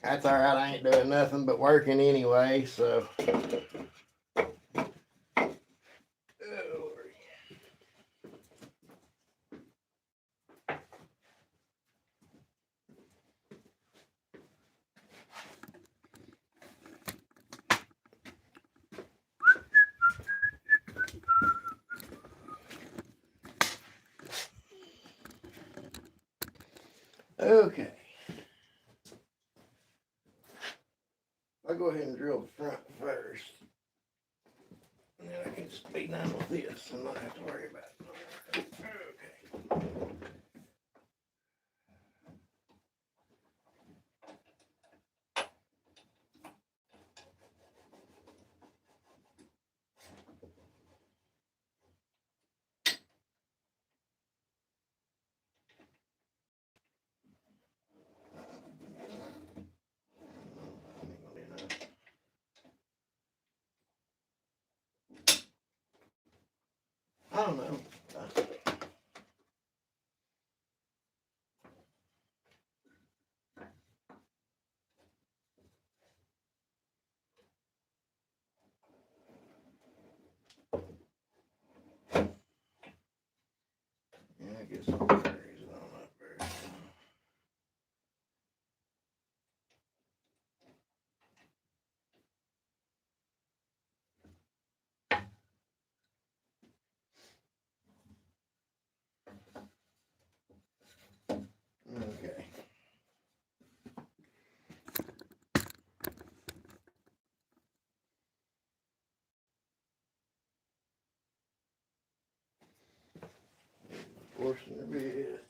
That's all right. I ain't doing nothing but working anyway, so. Okay. I'll go ahead and drill the front first. And then I can just be done with this and not have to worry about it. Okay. I don't know. Yeah, I guess I'll raise it on up there. Okay. Portion of it.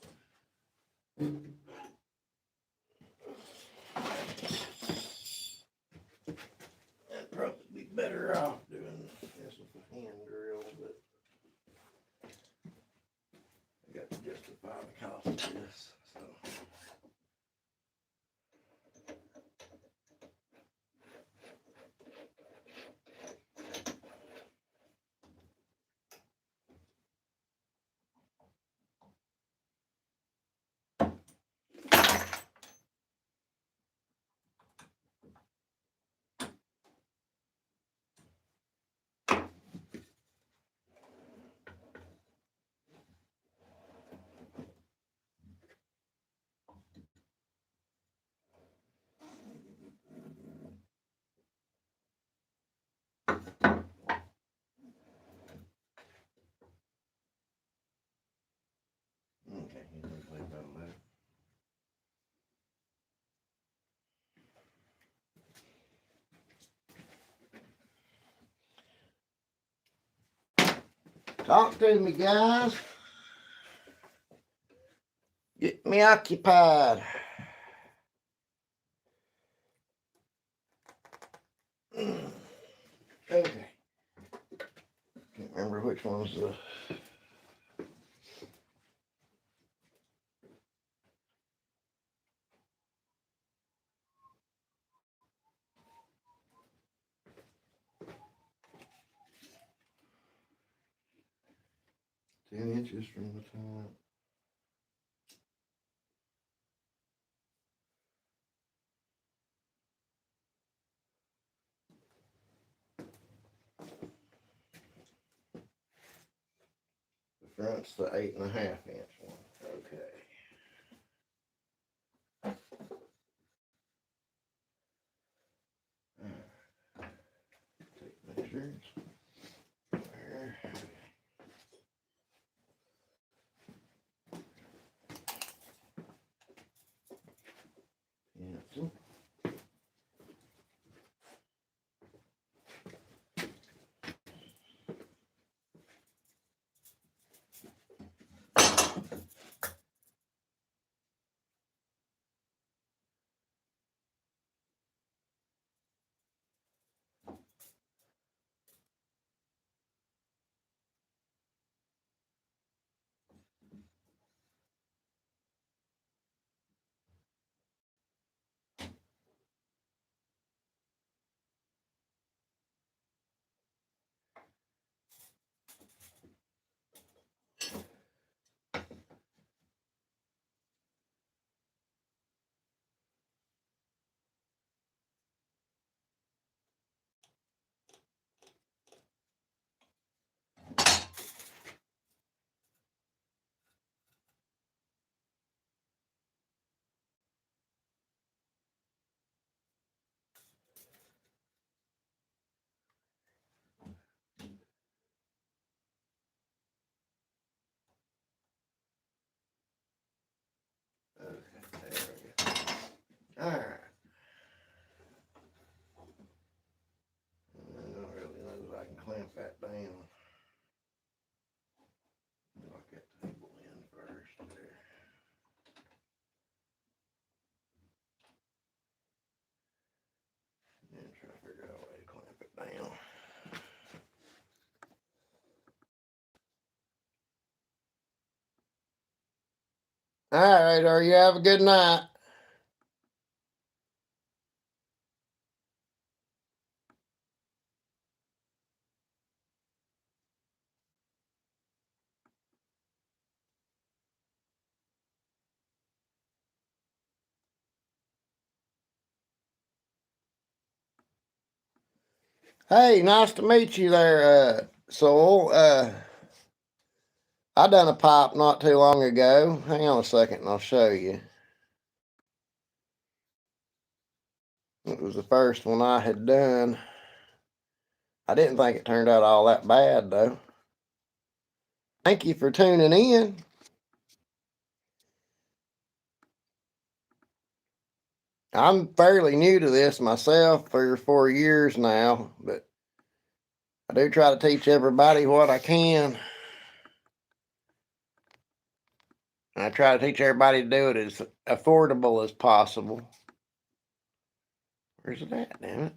I'd probably be better off doing this with a hand drill, but I got to justify the cost of this. So. Talk to me, guys. Get me occupied. Okay. Can't remember which one's the. 10 inches from the top. The front's the 8.5-inch one. Okay. Take measures. There. Pencil. Okay, there we go. All right. I don't really know if I can clamp that down. Lock that table in first there. And try to figure out a way to clamp it down. All right, or you have a good night. Hey, nice to meet you there, Soul. I done a pipe not too long ago. Hang on a second and I'll show you. It was the first one I had done. I didn't think it turned out all that bad, though. Thank you for tuning in. I'm fairly new to this myself, 3 or 4 years now, but I do try to teach everybody what I can. I try to teach everybody to do it as affordable as possible. Where's it at, damn it?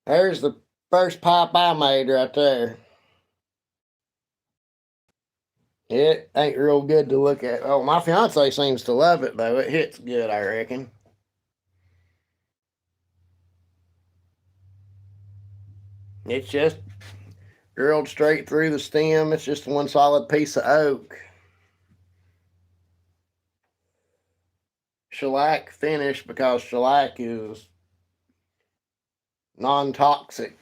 There's the first pipe I made right there. It ain't real good to look at. Oh, my fiance seems to love it, though. It hits good, I reckon. It's just drilled straight through the stem. It's just one solid piece of oak. Shellac finish because shellac is non-toxic.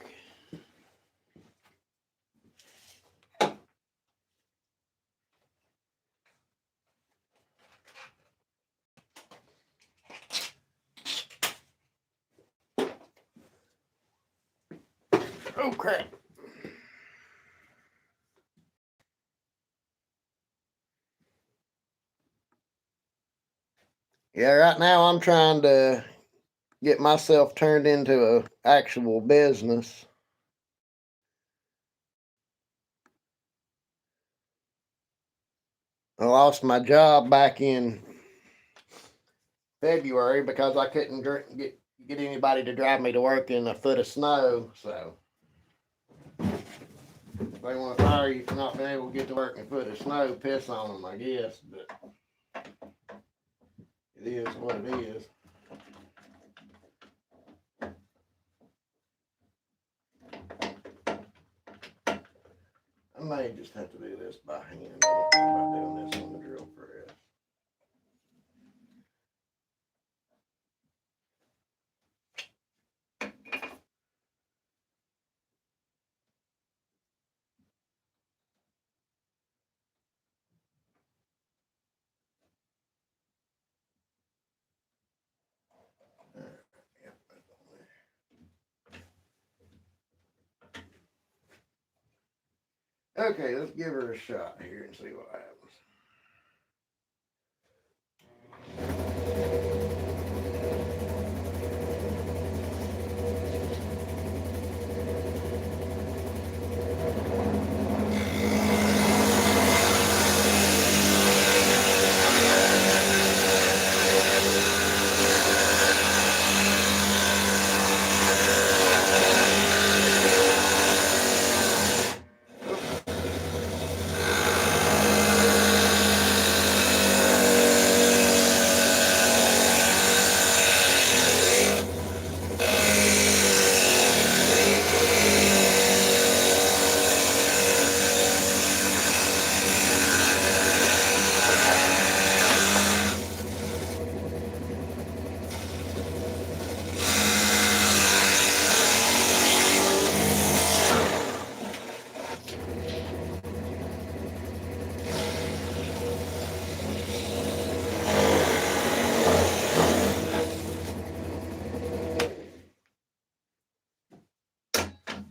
Oh crap. Yeah, right now I'm trying to get myself turned into a actual business. I lost my job back in February because I couldn't get anybody to drive me to work in a foot of snow. So if they want to fire you for not being able to get to work in a foot of snow, piss on them, I guess. But it is what it is. I may just have to do this by hand. I don't know about doing this on the drill press. Okay, let's give her a shot here and see what happens.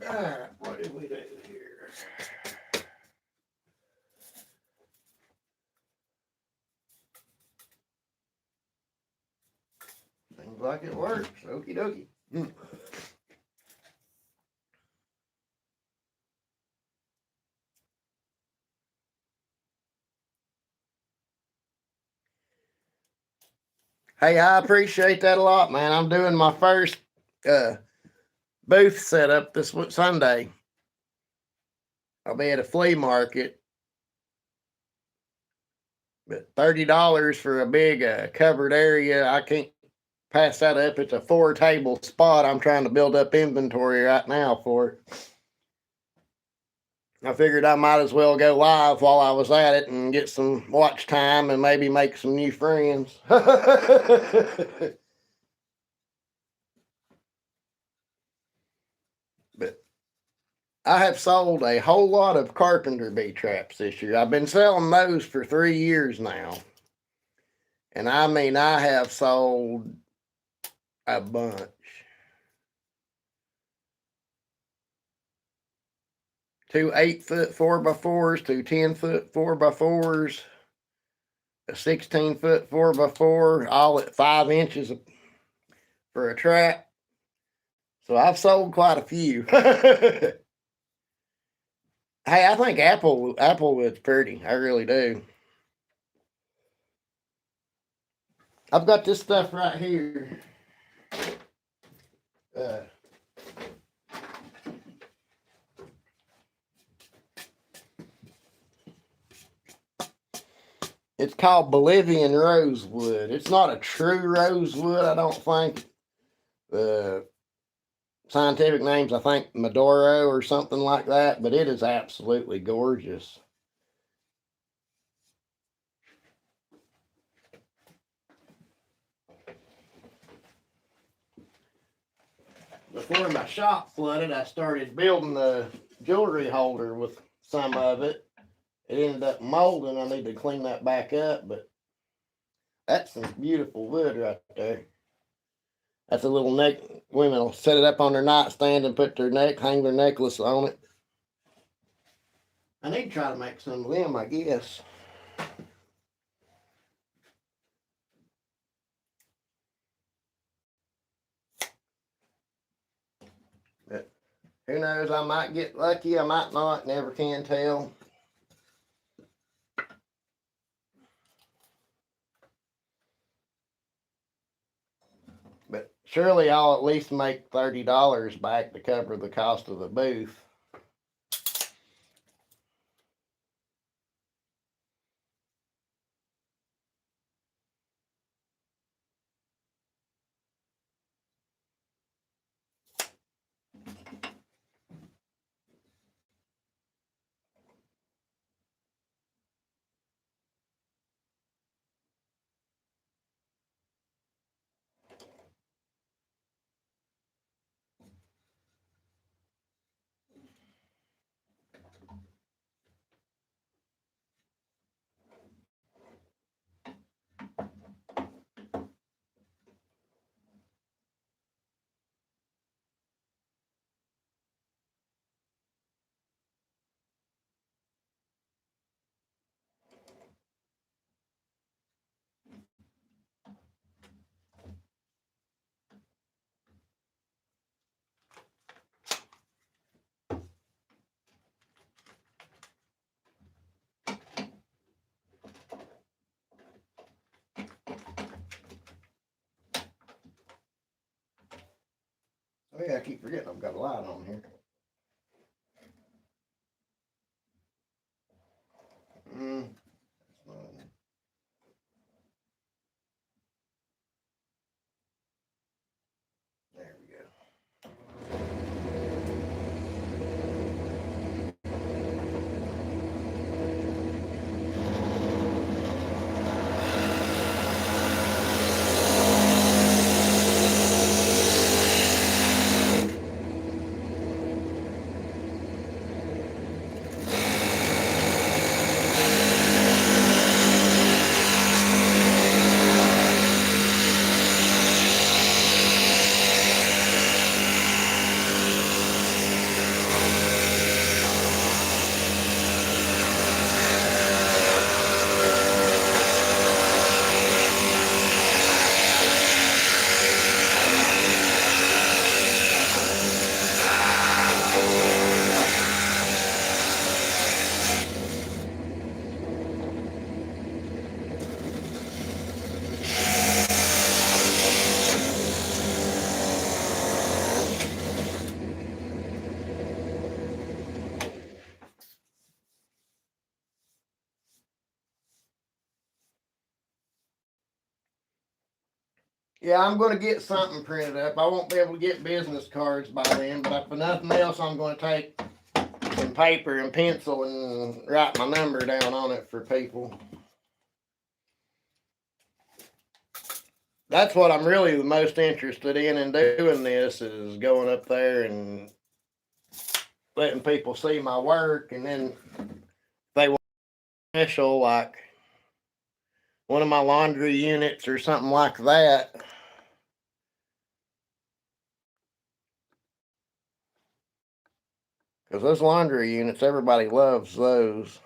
Alright, what did we do here? Seems like it works. Okie dokie. Hey, I appreciate that a lot, man. I'm doing my first booth setup this Sunday. I'll be at a flea market, but $30 for a big covered area. I can't pass that up. It's a 4-table spot. I'm trying to build up inventory right now for it. I figured I might as well go live while I was at it and get some watch time and maybe make some new friends. But I have sold a whole lot of carpenter bee traps this year. I've been selling those for 3 years now. And I mean, I have sold a bunch. 2 8-foot 4x4s, 2 10-foot 4x4s, a 16-foot 4x4, all at 5 inches for a trap. So I've sold quite a few. Hey, I think Applewood's pretty. I really do. I've got this stuff right here. It's called Bolivian rosewood. It's not a true rosewood, I don't think. The scientific name's, I think, Maduro or something like that, but it is absolutely gorgeous. Before my shop flooded, I started building the jewelry holder with some of it. It ended up molding. I need to clean that back up, but that's some beautiful wood right there. That's a little neck. Women will set it up on their nightstand and put their hang their necklace on it. I need to try to make some of them, I guess. But who knows? I might get lucky. I might not. Never can tell. But surely I'll at least make $30 back to cover the cost of the booth. Oh yeah, I keep forgetting I've got a light on here. Mm. There we go. Yeah, I'm going to get something printed up. I won't be able to get business cards by then, but if for nothing else, I'm going to take some paper and pencil and write my number down on it for people. That's what I'm really the most interested in doing this is going up there and letting people see my work, and then they want special like one of my laundry units or something like that. Because those laundry units, everybody loves those.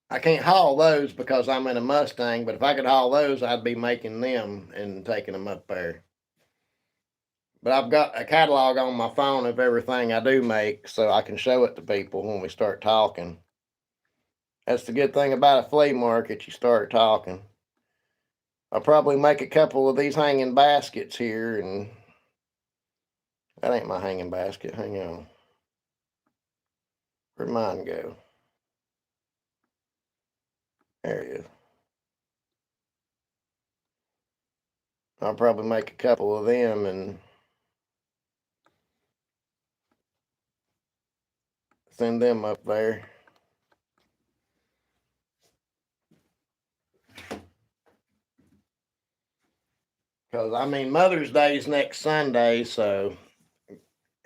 I can't haul those because I'm in a Mustang, but if I could haul those, I'd be making them and taking them up there. But I've got a catalog on my phone of everything I do make, so I can show it to people when we start talking. That's the good thing about a flea market, you start talking. I'll probably make a couple of these hanging baskets here, and that ain't my hanging basket. Hang on. Where'd mine go? There it is. I'll probably make a couple of them and send them up there. Because, I mean, Mother's Day is next Sunday, so,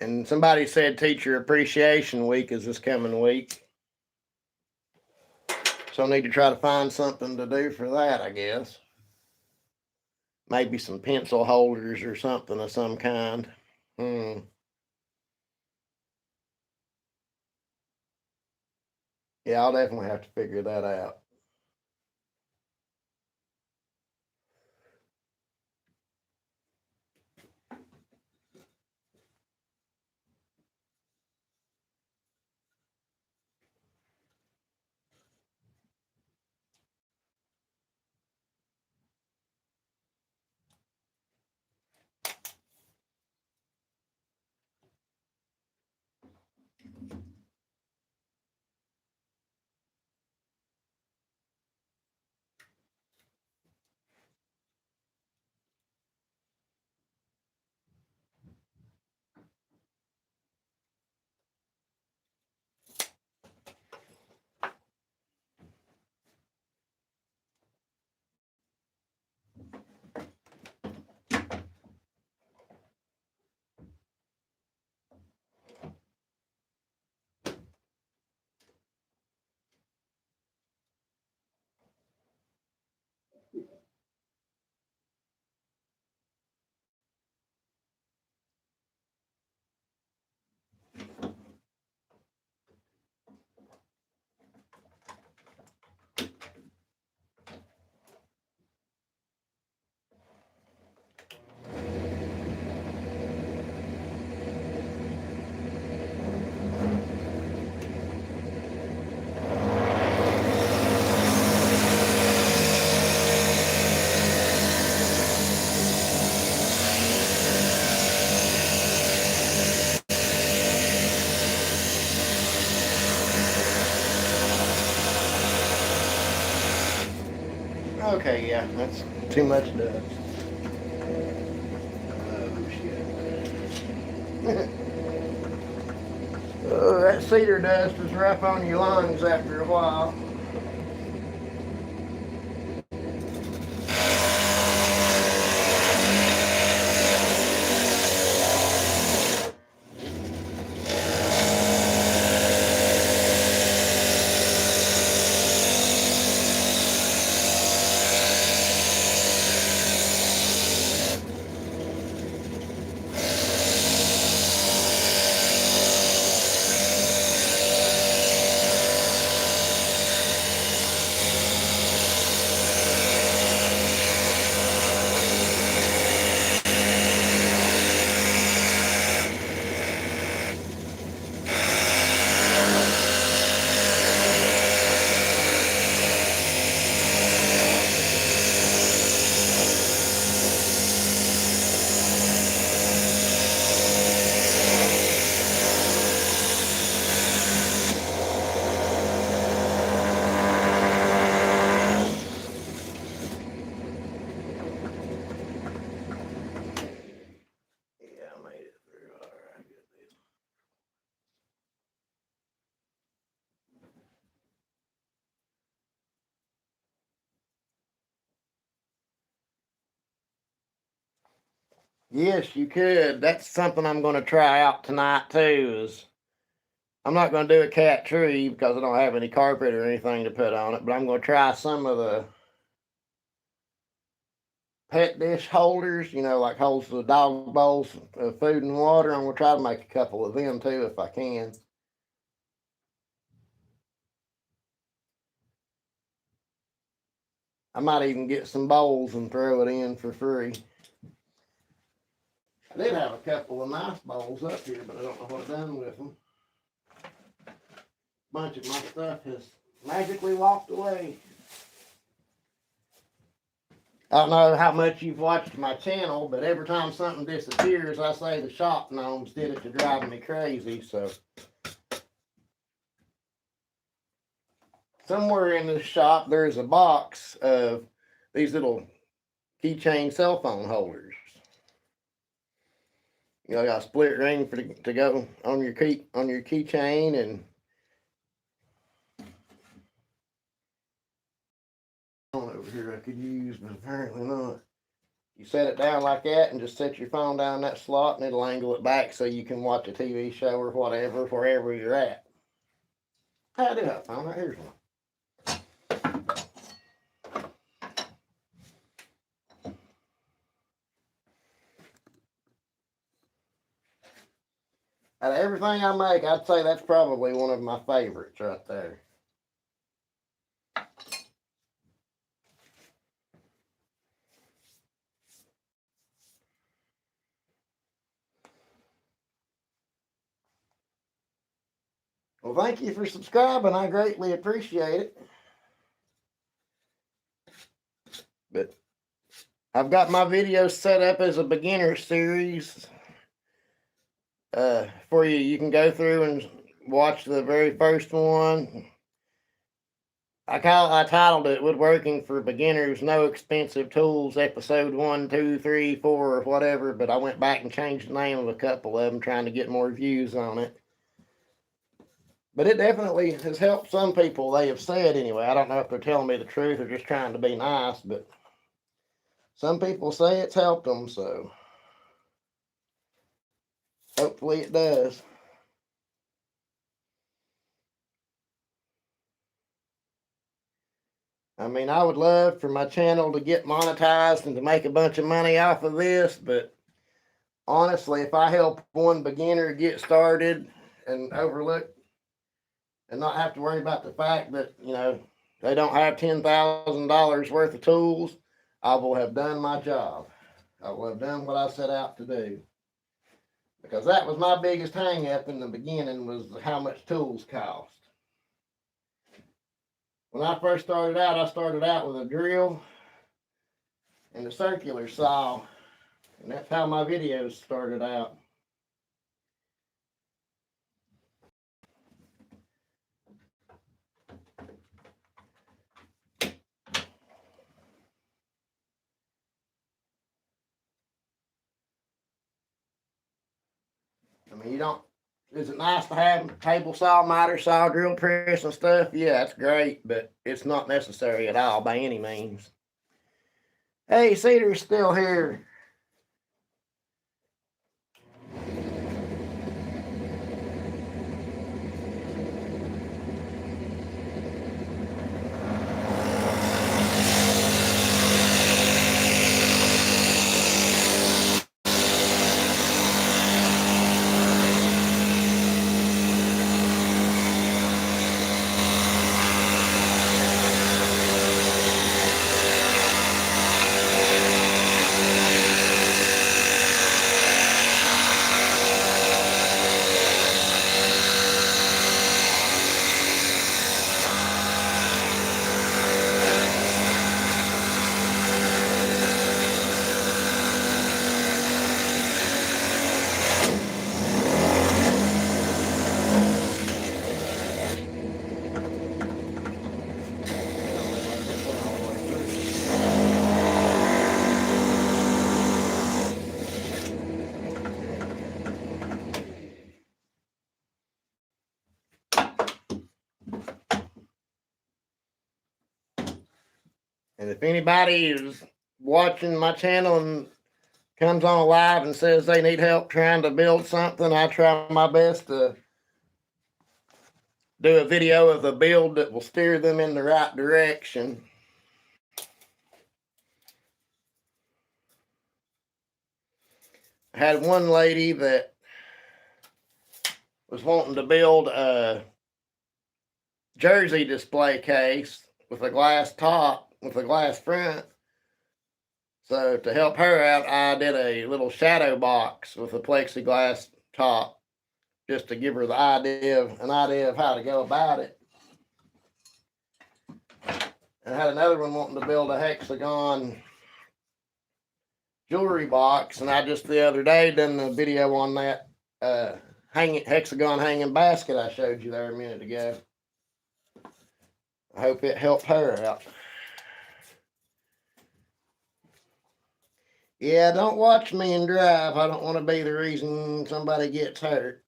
and somebody said Teacher Appreciation Week is this coming week. So I need to try to find something to do for that, I guess. Maybe some pencil holders or something of some kind. Yeah, I'll definitely have to figure that out. Okay, yeah, that's too much dust. Oh, shit. Oh, that cedar dust is rough on your lungs after a while. Yeah, I made it through. All right, good deal. Yes, you could. That's something I'm going to try out tonight too. Is I'm not going to do a cat tree because I don't have any carpet or anything to put on it, but I'm going to try some of the pet dish holders. You know, like holds the dog bowls of food and water. I'm going to try to make a couple of them too if I can. I might even get some bowls and throw it in for free. I did have a couple of nice bowls up here, but I don't know what I've done with them. A bunch of my stuff has magically walked away. I don't know how much you've watched my channel, but every time something disappears, I say the shop gnomes did it to drive me crazy. So somewhere in this shop, there's a box of these little keychain cell phone holders. You know, got a split ring for to go on your keychain, and one over here I could use, but apparently not. You set it down like that and just set your phone down in that slot and it'll angle it back so you can watch a TV show or whatever, wherever you're at. I do have a phone. Right here's one. Out of everything I make, I'd say that's probably one of my favorites right there. Well, thank you for subscribing. I greatly appreciate it. But I've got my videos set up as a beginner series for you. You can go through and watch the very first one. I titled it Woodworking for Beginners, No Expensive Tools, episode 1, 2, 3, 4, or whatever, but I went back and changed the name of a couple of them, trying to get more views on it. But it definitely has helped some people, they have said anyway. I don't know if they're telling me the truth or just trying to be nice, but some people say it's helped them, so hopefully it does. I mean, I would love for my channel to get monetized and to make a bunch of money off of this, but honestly, if I help one beginner get started and overlook and not have to worry about the fact that, you know, they don't have $10,000 worth of tools, I will have done my job. I will have done what I set out to do. Because that was my biggest hang up in the beginning, was how much tools cost. When I first started out, I started out with a drill and a circular saw. And that's how my videos started out. I mean, is it nice to have table saw, miter saw, drill press and stuff? Yeah, it's great, but it's not necessary at all by any means. Hey, Cedar's still here. And if anybody is watching my channel and comes on live and says they need help trying to build something, I try my best to do a video of the build that will steer them in the right direction. I had one lady that was wanting to build a jersey display case with a glass top, with a glass front. So to help her out, I did a little shadow box with a plexiglass top, just to give her an idea of how to go about it. And I had another one wanting to build a hexagon jewelry box, and I just the other day done a video on that hexagon hanging basket I showed you there a minute ago. I hope it helped her out. Yeah, don't watch me and drive. I don't want to be the reason somebody gets hurt.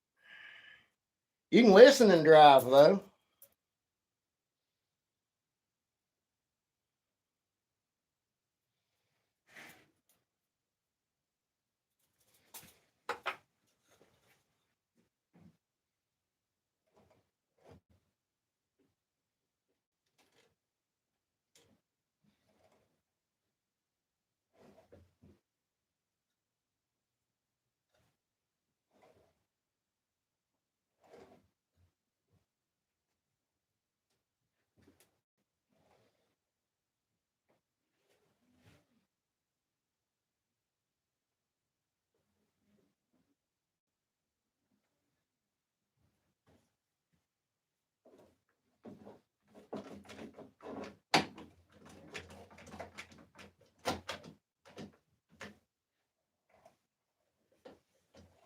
You can listen and drive, though.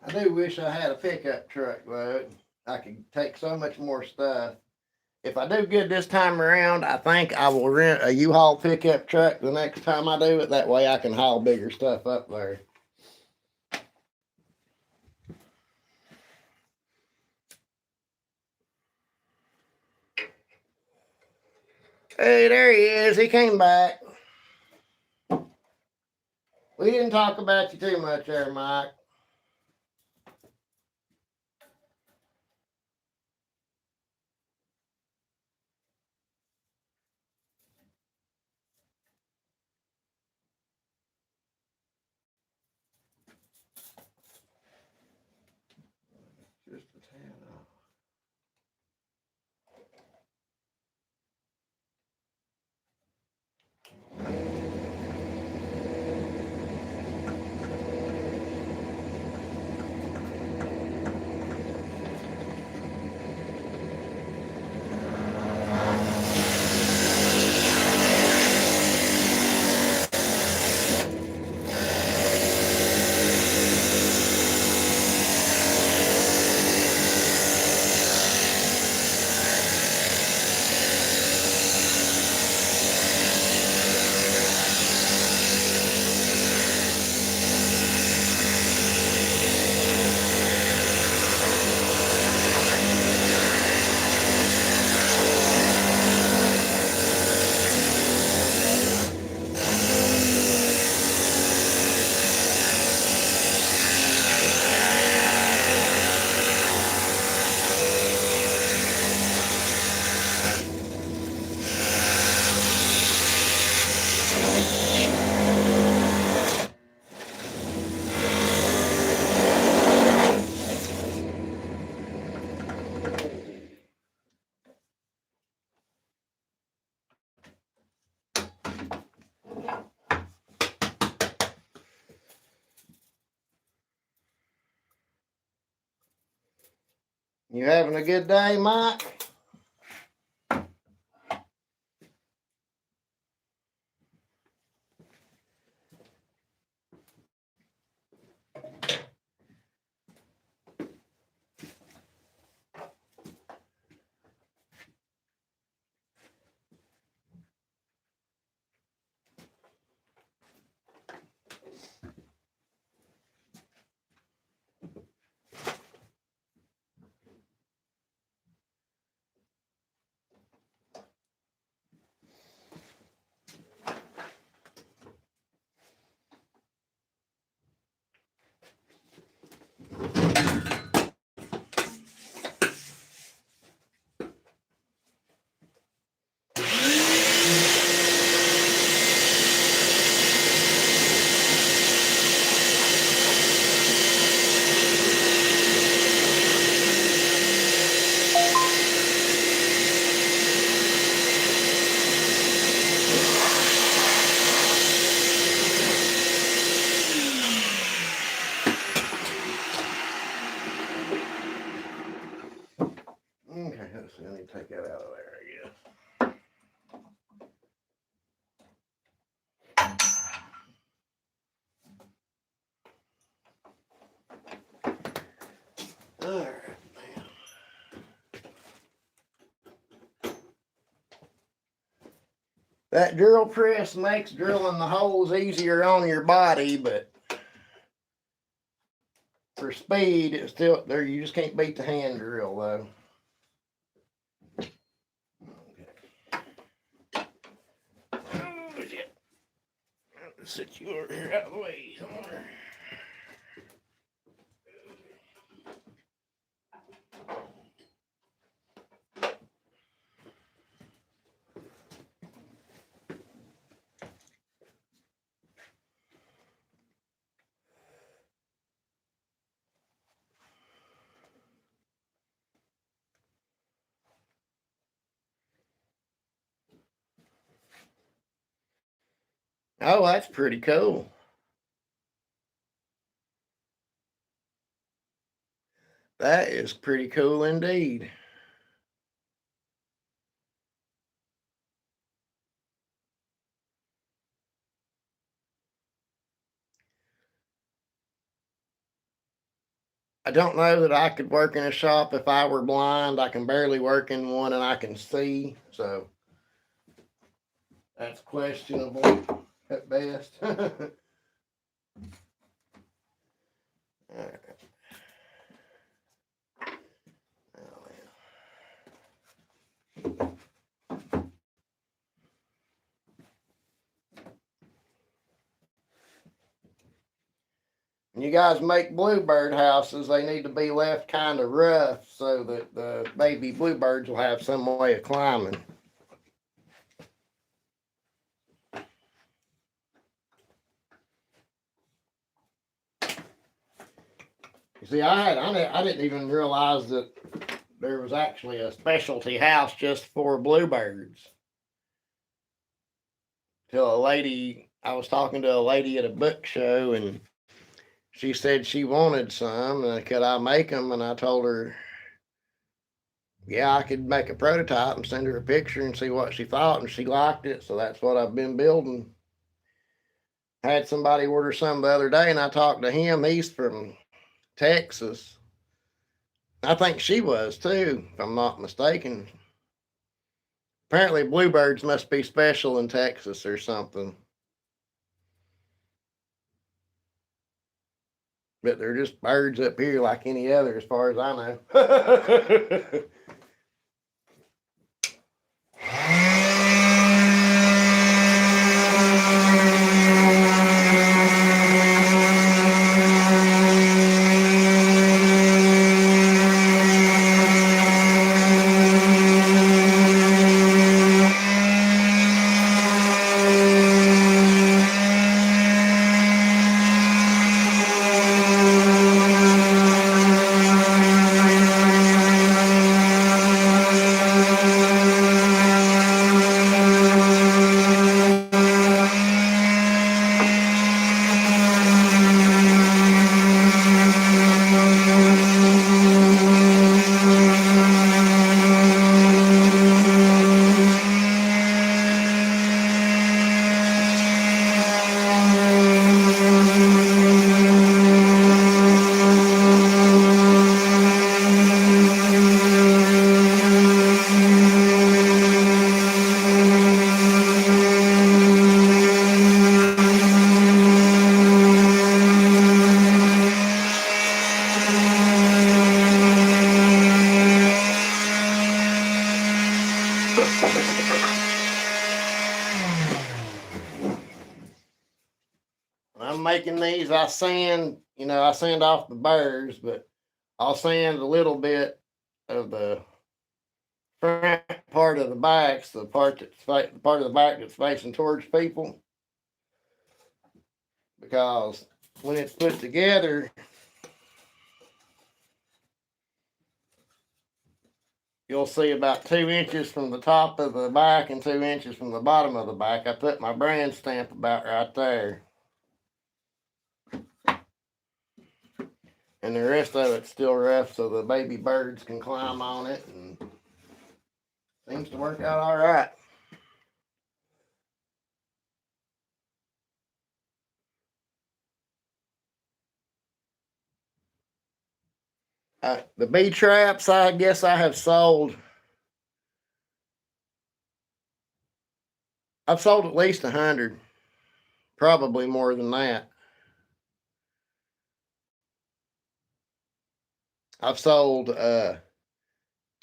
I do wish I had a pickup truck though. I could take so much more stuff. If I do good this time around, I think I will rent a U-Haul pickup truck the next time I do it. That way I can haul bigger stuff up there. Hey, there he is. He came back. We didn't talk about you too much there, Mike. Just a tad off. You having a good day, Mike? Okay, let's see. I need to take that out of there, I guess. All right. That drill press makes drilling the holes easier on your body, but for speed, it's still there. You just can't beat the hand drill though. Oh, shit. I'll sit you over here out of the way somewhere. Oh, that's pretty cool. That is pretty cool indeed. I don't know that I could work in a shop if I were blind. I can barely work in one and I can see. So that's questionable at best. All right. When you guys make bluebird houses, they need to be left kind of rough so that the baby bluebirds will have some way of climbing. You see, I didn't even realize that there was actually a specialty house just for bluebirds. Till I was talking to a lady at a book show, and she said she wanted some, and could I make them? And I told her, yeah, I could make a prototype and send her a picture and see what she thought, and she liked it. So that's what I've been building. Had somebody order some the other day, and I talked to him. He's from Texas. I think she was too, if I'm not mistaken. Apparently, bluebirds must be special in Texas or something. But they're just birds up here like any other, as far as I know. I'm making these, I sand off the burrs, but I'll sand a little bit of the front part of the backs, the part of the back that's facing towards people, because when it's put together, you'll see about 2 inches from the top of the back and 2 inches from the bottom of the back. I put my brand stamp about right there. And the rest of it's still rough so the baby birds can climb on it, and seems to work out all right. The bee traps, I guess I have sold. I've sold at least 100, probably more than that. I've sold 2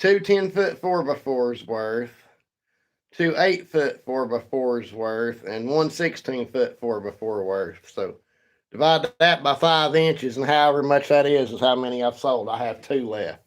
10-foot 4x4s worth, 2 8-foot 4x4s worth, and 1 16-foot 4x4 worth. So divide that by 5 inches, and however much that is how many I've sold. I have 2 left.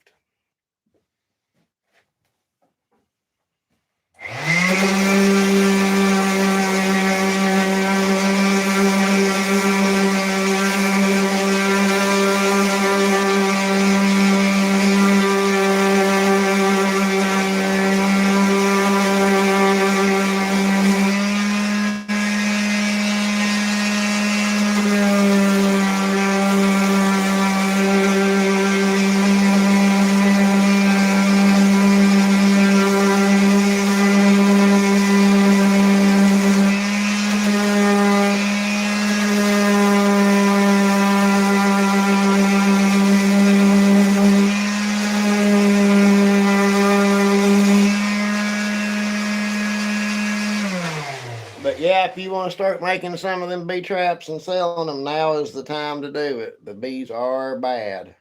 But yeah, if you want to start making some of them bee traps and selling them, now is the time to do it. The bees are bad.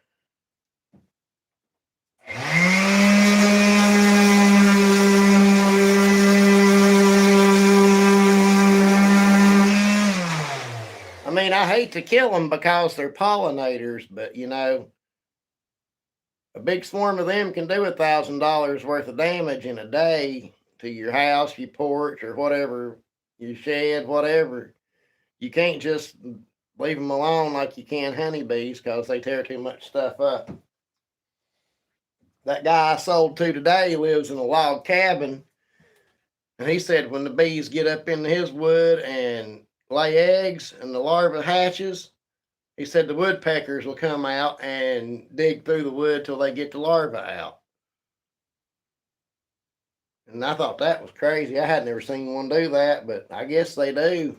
I mean, I hate to kill them because they're pollinators, but you know, a big swarm of them can do $1,000 worth of damage in a day to your house, your porch, or whatever, your shed, whatever. You can't just leave them alone like you can honeybees because they tear too much stuff up. That guy I sold to today lives in a log cabin, and he said when the bees get up into his wood and lay eggs and the larva hatches, he said the woodpeckers will come out and dig through the wood till they get the larva out. And I thought that was crazy. I had never seen one do that, but I guess they do.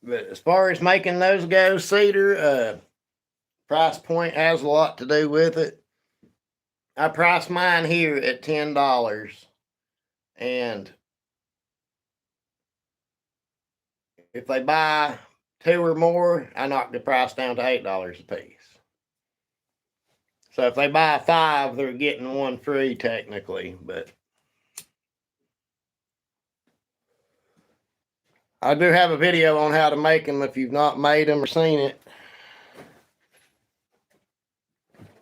But as far as making those go, cedar, price point has a lot to do with it. I priced mine here at $10, and if they buy two or more, I knock the price down to $8 a piece. So if they buy 5, they're getting 1 free technically, but I do have a video on how to make them if you've not made them or seen it.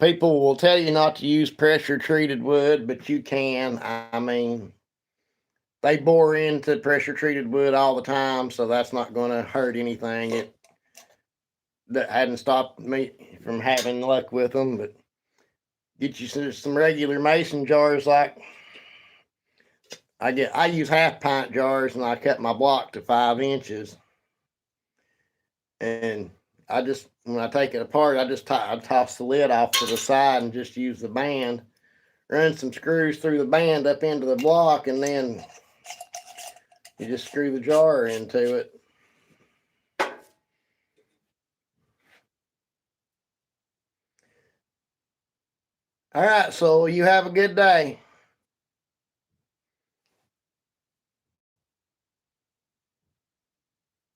People will tell you not to use pressure treated wood, but you can. I mean, they bore into pressure treated wood all the time, so that's not going to hurt anything. That hadn't stopped me from having luck with them, but Get you some regular mason jars. Like I use half pint jars, and I cut my block to 5 inches. And I just, when I take it apart, I toss the lid off to the side and just use the band, run some screws through the band up into the block, and then you just screw the jar into it. All right, so you have a good day.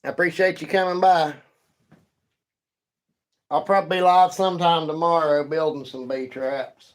I appreciate you coming by. I'll probably be live sometime tomorrow building some bee traps.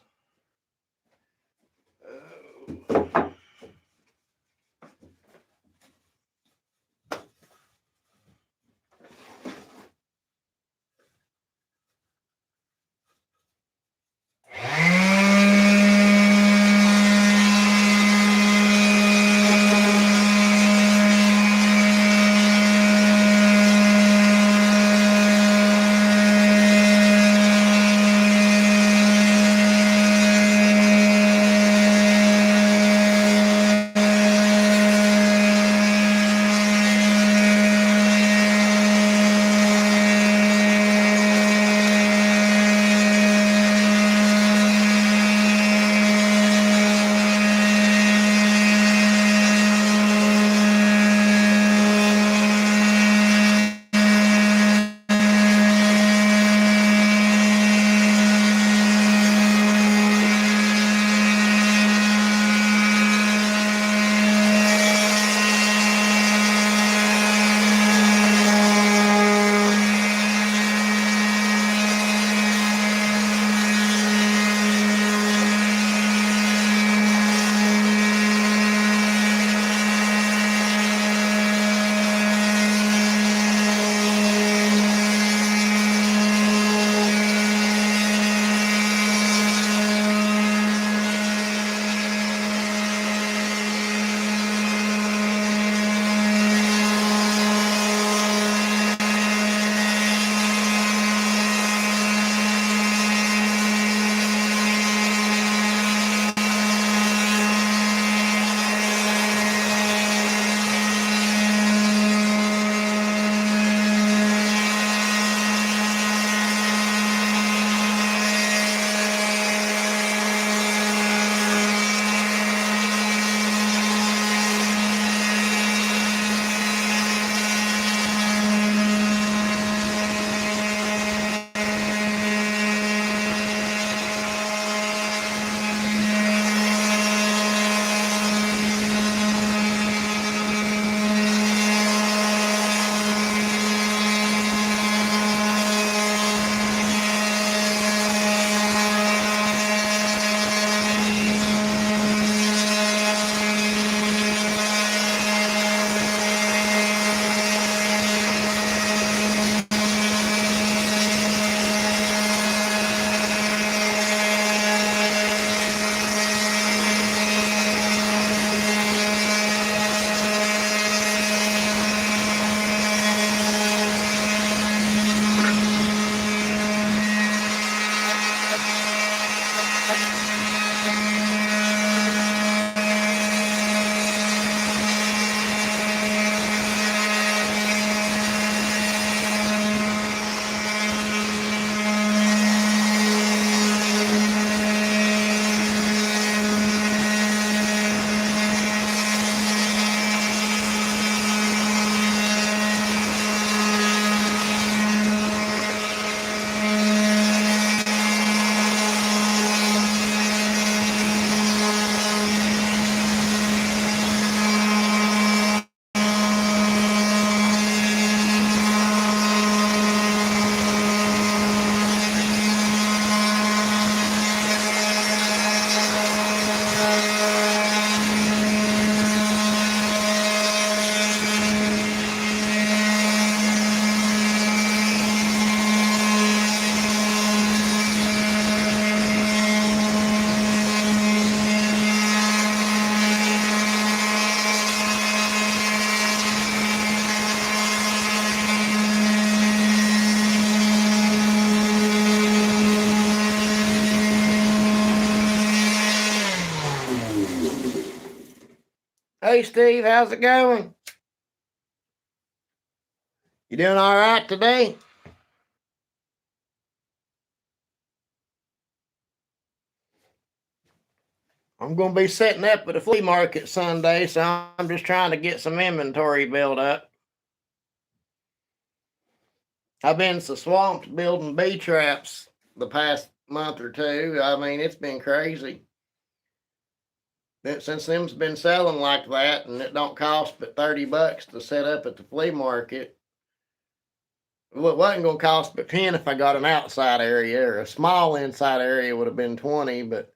Hey Steve, how's it going? You doing all right today? I'm going to be setting up at a flea market Sunday, so I'm just trying to get some inventory built up. I've been so swamped building bee traps the past month or two. I mean, it's been crazy. Since them's been selling like that, and it don't cost but $30 to set up at the flea market. Well, it wasn't going to cost but 10 if I got an outside area, or a small inside area would have been 20, but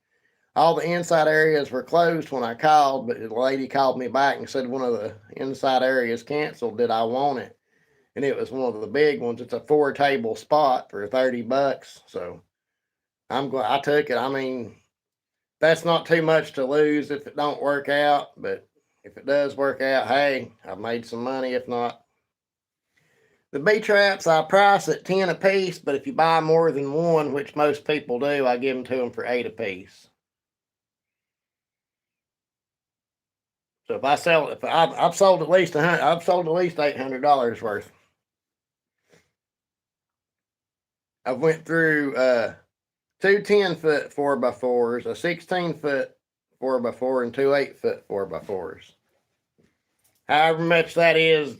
all the inside areas were closed when I called, but the lady called me back and said one of the inside areas canceled. Did I want it? And it was one of the big ones. It's a 4 table spot for $30. So I'm glad I took it. I mean, that's not too much to lose if it don't work out, but if it does work out, hey, I've made some money. If not, the bee traps I price at 10 a piece, but if you buy more than one, which most people do, I give them to them for 8 a piece. So if I sell, if I've sold at least I've sold at least $800 worth. I've went through two 10-foot 4x4s, a 16-foot 4x4, and two 8-foot 4x4s. However much that is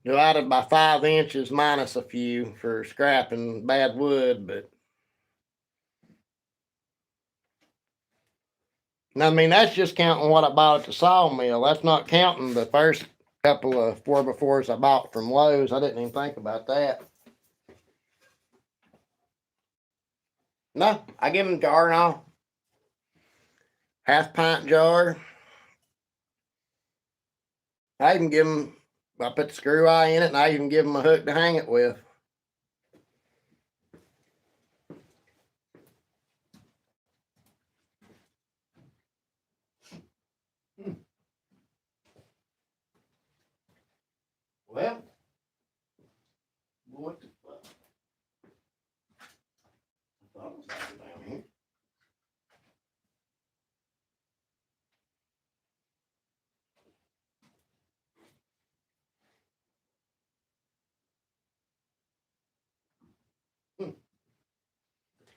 divided by 5 inches minus a few for scrapping bad wood, but I mean that's just counting what I bought at the sawmill. That's not counting the first couple of 4x4s I bought from Lowe's. I didn't even think about that. No, I give them a jar and all. Half-pint jar. I even give them, I put the screw eye in it, and I even give them a hook to hang it with. Well, what the fuck? I thought it was down here.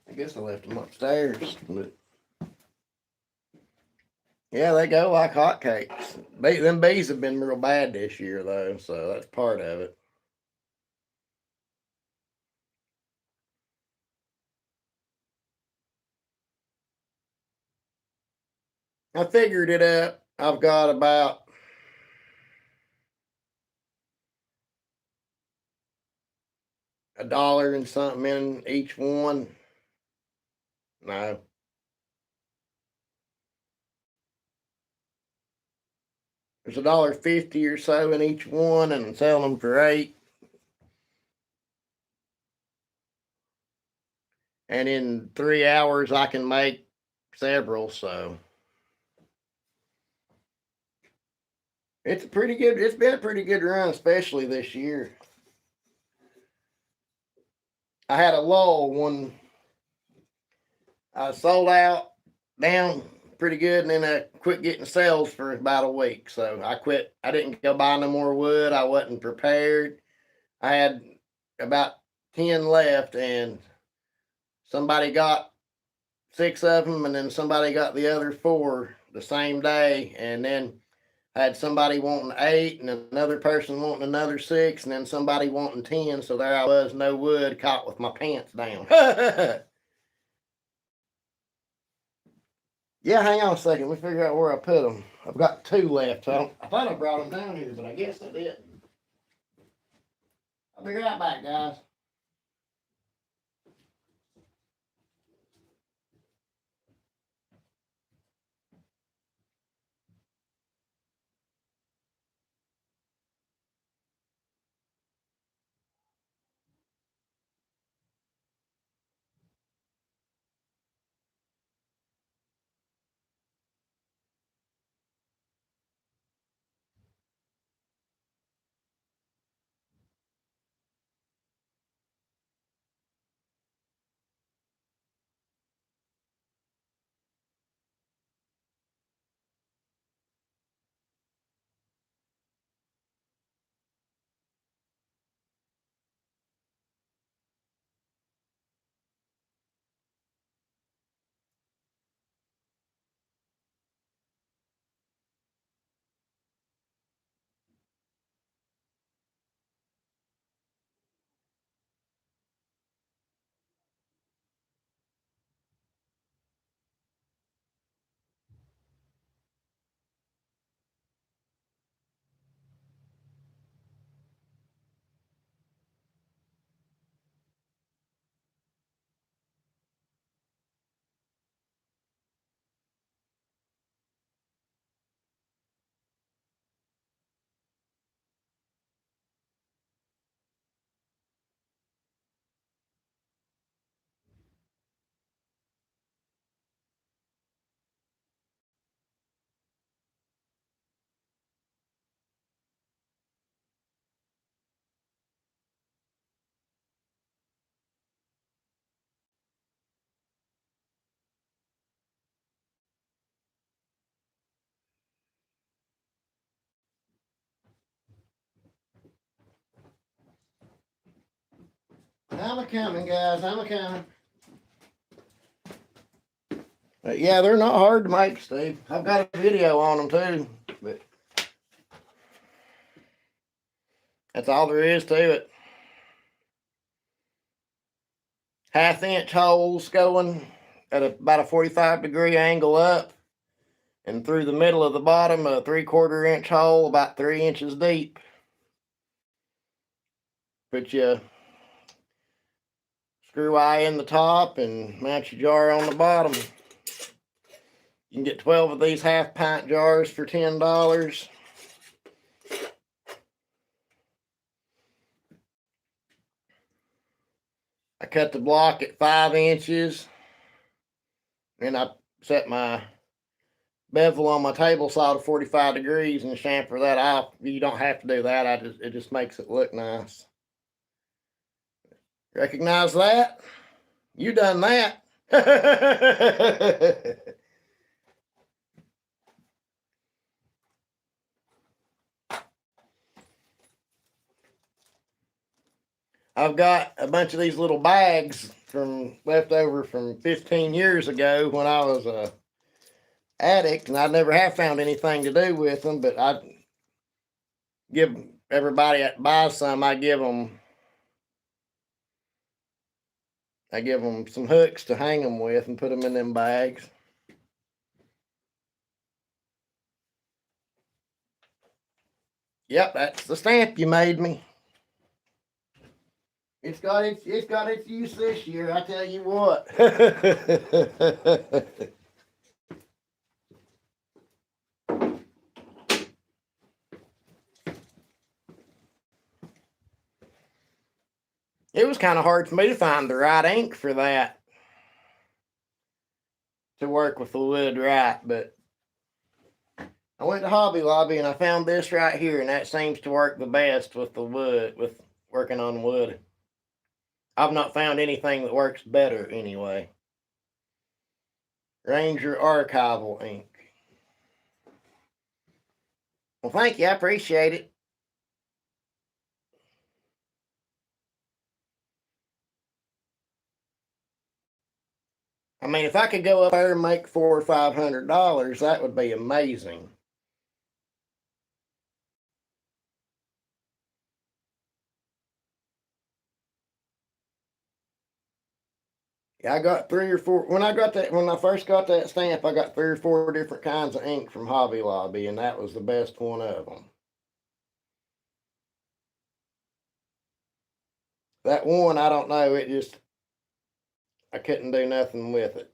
I guess I left them upstairs, but yeah, they go like hotcakes. Them bees have been real bad this year, though, so that's part of it. I figured it up. I've got about $1 and something in each one. No, there's $1.50 or so in each one, and I'm selling them for 8. And in 3 hours, I can make several. So it's a pretty good. It's been a pretty good run, especially this year. I had a lull when I sold out down pretty good, and then I quit getting sales for about a week. So I quit. I didn't go buy no more wood. I wasn't prepared. I had about 10 left, and somebody got 6 of them, and then somebody got the other 4 the same day, and then I had somebody wanting 8, and another person wanting another 6, and then somebody wanting 10. So there I was, no wood, caught with my pants down. Yeah, hang on a second. Let me figure out where I put them. I've got 2 left. I thought I brought them down here, but I guess I didn't. I'll be right back, guys. I'm a coming, guys. I'm a coming. But yeah, they're not hard to make, Steve. I've got a video on them too. But that's all there is to it. 1/2 inch holes going at about a 45-degree angle up, and through the middle of the bottom, a 3/4 inch hole about 3 inches deep. Put your screw eye in the top and mount your jar on the bottom. You can get 12 of these 1/2 pint jars for $10. I cut the block at 5 inches. Then I set my bevel on my table saw to 45 degrees and chamfer that off. You don't have to do that. It just makes it look nice. Recognize that? You done that. I've got a bunch of these little bags from leftover from 15 years ago when I was a addict, and I never have found anything to do with them, but I give everybody that buys some, I give them some hooks to hang them with and put them in them bags. Yep, that's the stamp you made me. It's got its use this year, I tell you what. It was kind of hard for me to find the right ink for that to work with the wood right, but I went to Hobby Lobby and I found this right here, and that seems to work the best with the wood, with working on wood. I've not found anything that works better anyway. Ranger Archival ink. Well, thank you. I appreciate it. I mean, if I could go up there and make $400 or $500, that would be amazing. I got 3 or 4 when I first got that stamp. I got 3 or 4 different kinds of ink from Hobby Lobby, and that was the best one of them. That one, I don't know. I couldn't do nothing with it.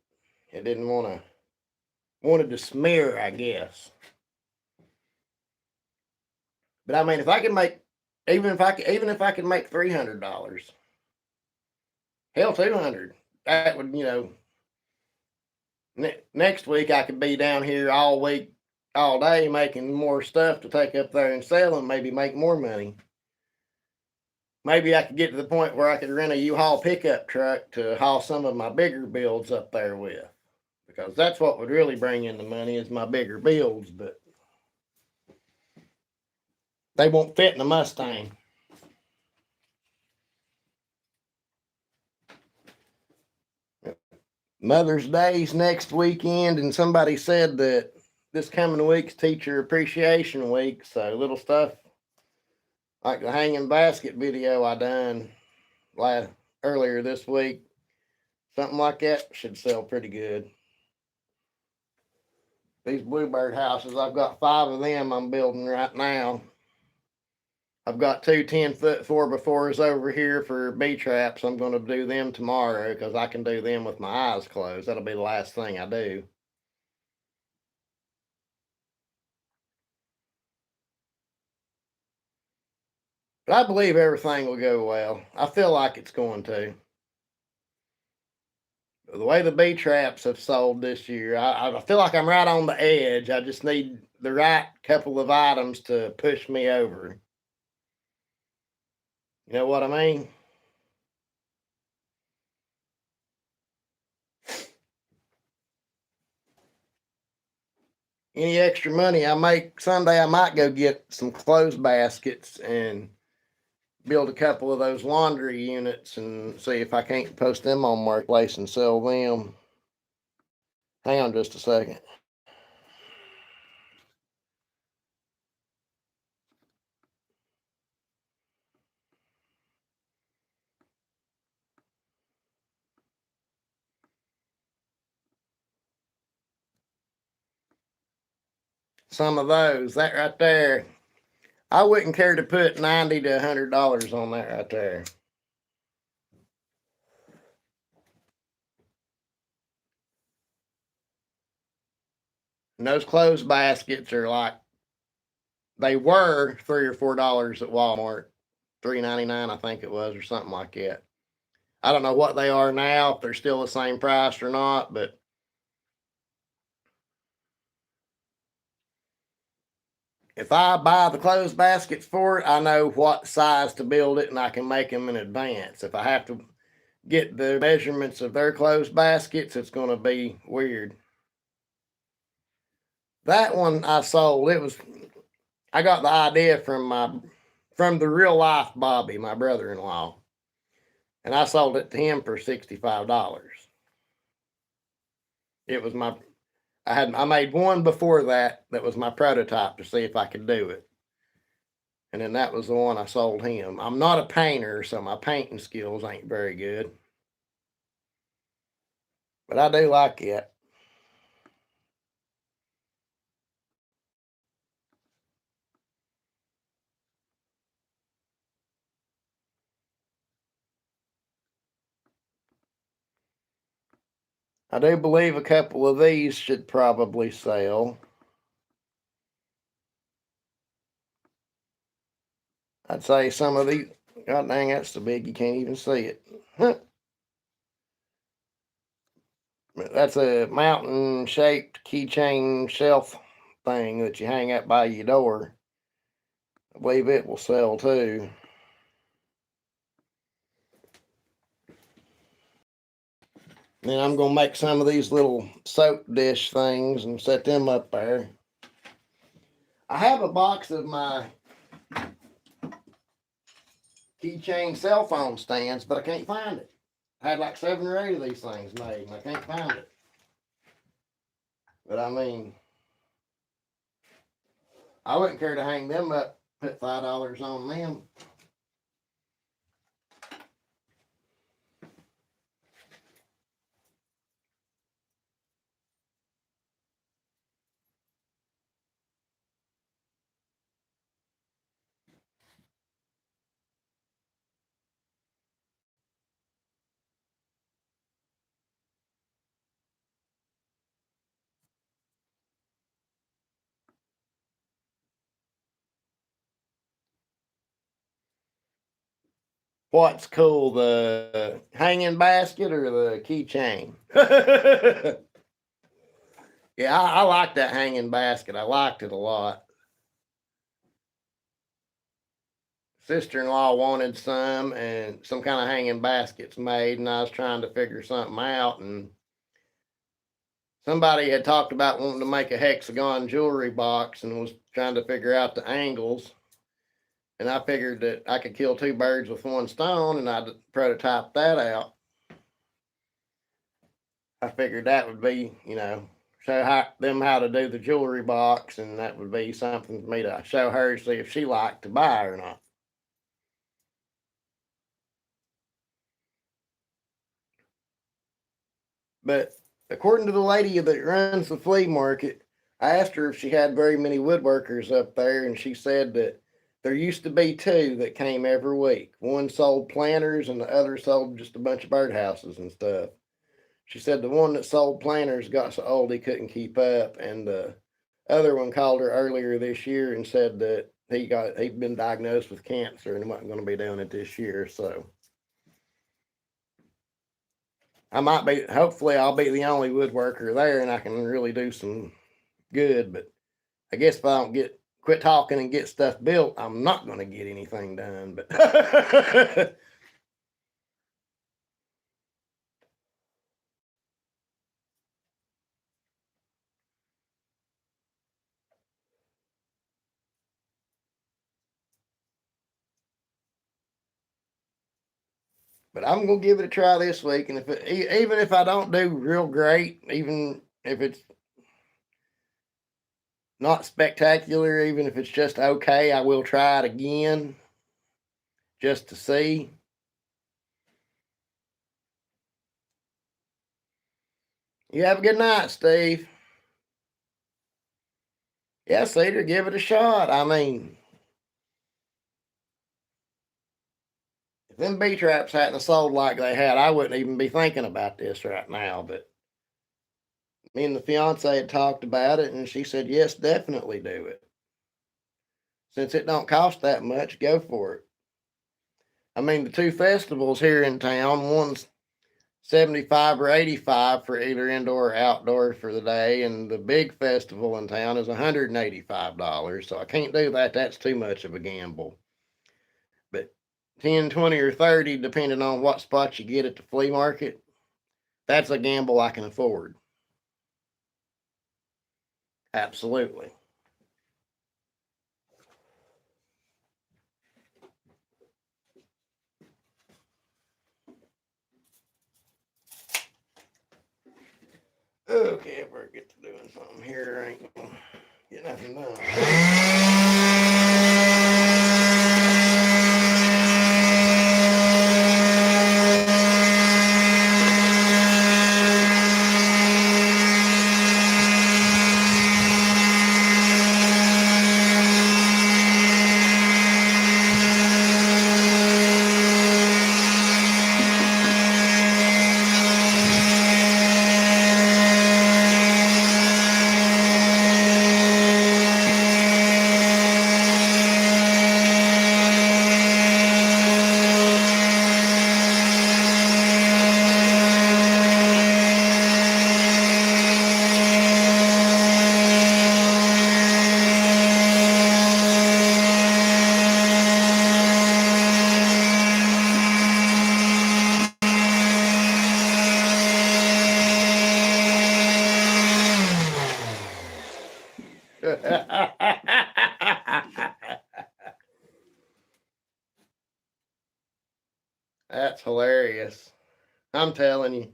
It didn't wanted to smear, I guess. But I mean, if I could make even if I could make $300, hell, 200, that would next week I could be down here all week, all day, making more stuff to take up there and sell and maybe make more money. Maybe I could get to the point where I could rent a U-Haul pickup truck to haul some of my bigger builds up there with, because that's what would really bring in the money is my bigger builds, but they won't fit in a Mustang. Mother's Day's next weekend, and somebody said that this coming week's Teacher Appreciation Week, so little stuff like the hanging basket video I done earlier this week, something like that should sell pretty good. These bluebird houses, I've got 5 of them I'm building right now. I've got 2 10-foot 4x4s over here for bee traps. I'm going to do them tomorrow because I can do them with my eyes closed. That'll be the last thing I do. But I believe everything will go well. I feel like it's going to. The way the bee traps have sold this year, I feel like I'm right on the edge. I just need the right couple of items to push me over. You know what I mean? Any extra money I make Sunday, I might go get some clothes baskets and build a couple of those laundry units and see if I can't post them on Marketplace and sell them. Hang on just a second. Some of those, that right there, I wouldn't care to put $90 to $100 on that right there. And those clothes baskets are like, they were $3 or $4 at Walmart, $3.99 I think it was, or something like that. I don't know what they are now, if they're still the same price or not, but if I buy the clothes baskets for it, I know what size to build it and I can make them in advance. If I have to get the measurements of their clothes baskets, it's going to be weird. That one I sold, I got the idea from the real life Bobby, my brother-in-law. And I sold it to him for $65. It was I made one before that was my prototype to see if I could do it. And then that was the one I sold him. I'm not a painter, so my painting skills ain't very good. But I do like it. I do believe a couple of these should probably sell. I'd say some of these, god dang, that's so big you can't even see it. That's a mountain shaped keychain shelf thing that you hang up by your door. I believe it will sell too. Then I'm gonna make some of these little soap dish things and set them up there. I have a box of my keychain cell phone stands, but I can't find it. I had like 7 or 8 of these things made and I can't find it. But I mean, I wouldn't care to hang them up, put $5 on them. What's cool, the hanging basket or the keychain? Yeah, I like that hanging basket. I liked it a lot. Sister-in-law wanted some and some kind of hanging baskets made, and I was trying to figure something out. And somebody had talked about wanting to make a hexagon jewelry box and was trying to figure out the angles. And I figured that I could kill 2 birds with 1 stone, and I'd prototype that out. I figured that would be, show them how to do the jewelry box, and that would be something for me to show her, see if she liked to buy or not. But according to the lady that runs the flea market, I asked her if she had very many woodworkers up there, and she said that there used to be 2 that came every week. One sold planters, and the other sold just a bunch of birdhouses and stuff. She said the one that sold planters got so old he couldn't keep up, and the other one called her earlier this year and said that he'd been diagnosed with cancer and wasn't going to be doing it this year. So I might be, hopefully, I'll be the only woodworker there, and I can really do some good. But I guess if I don't quit talking and get stuff built, I'm not going to get anything done. But But I'm gonna give it a try this week, and even if I don't do real great, even if it's not spectacular, even if it's just okay, I will try it again just to see. You have a good night, Steve. Yeah, Cedar, give it a shot. I mean, if them bee traps hadn't sold like they had, I wouldn't even be thinking about this right now. But me and the fiance had talked about it, and she said, yes, definitely do it. Since it don't cost that much, go for it. I mean, the two festivals here in town, one's 75 or 85 for either indoor or outdoor for the day, and the big festival in town is $185. So I can't do that. That's too much of a gamble. But 10, 20, or 30, depending on what spot you get at the flea market, that's a gamble I can afford. Absolutely. Okay, if I get to doing something here, I ain't gonna get nothing done. That's hilarious. I'm telling you.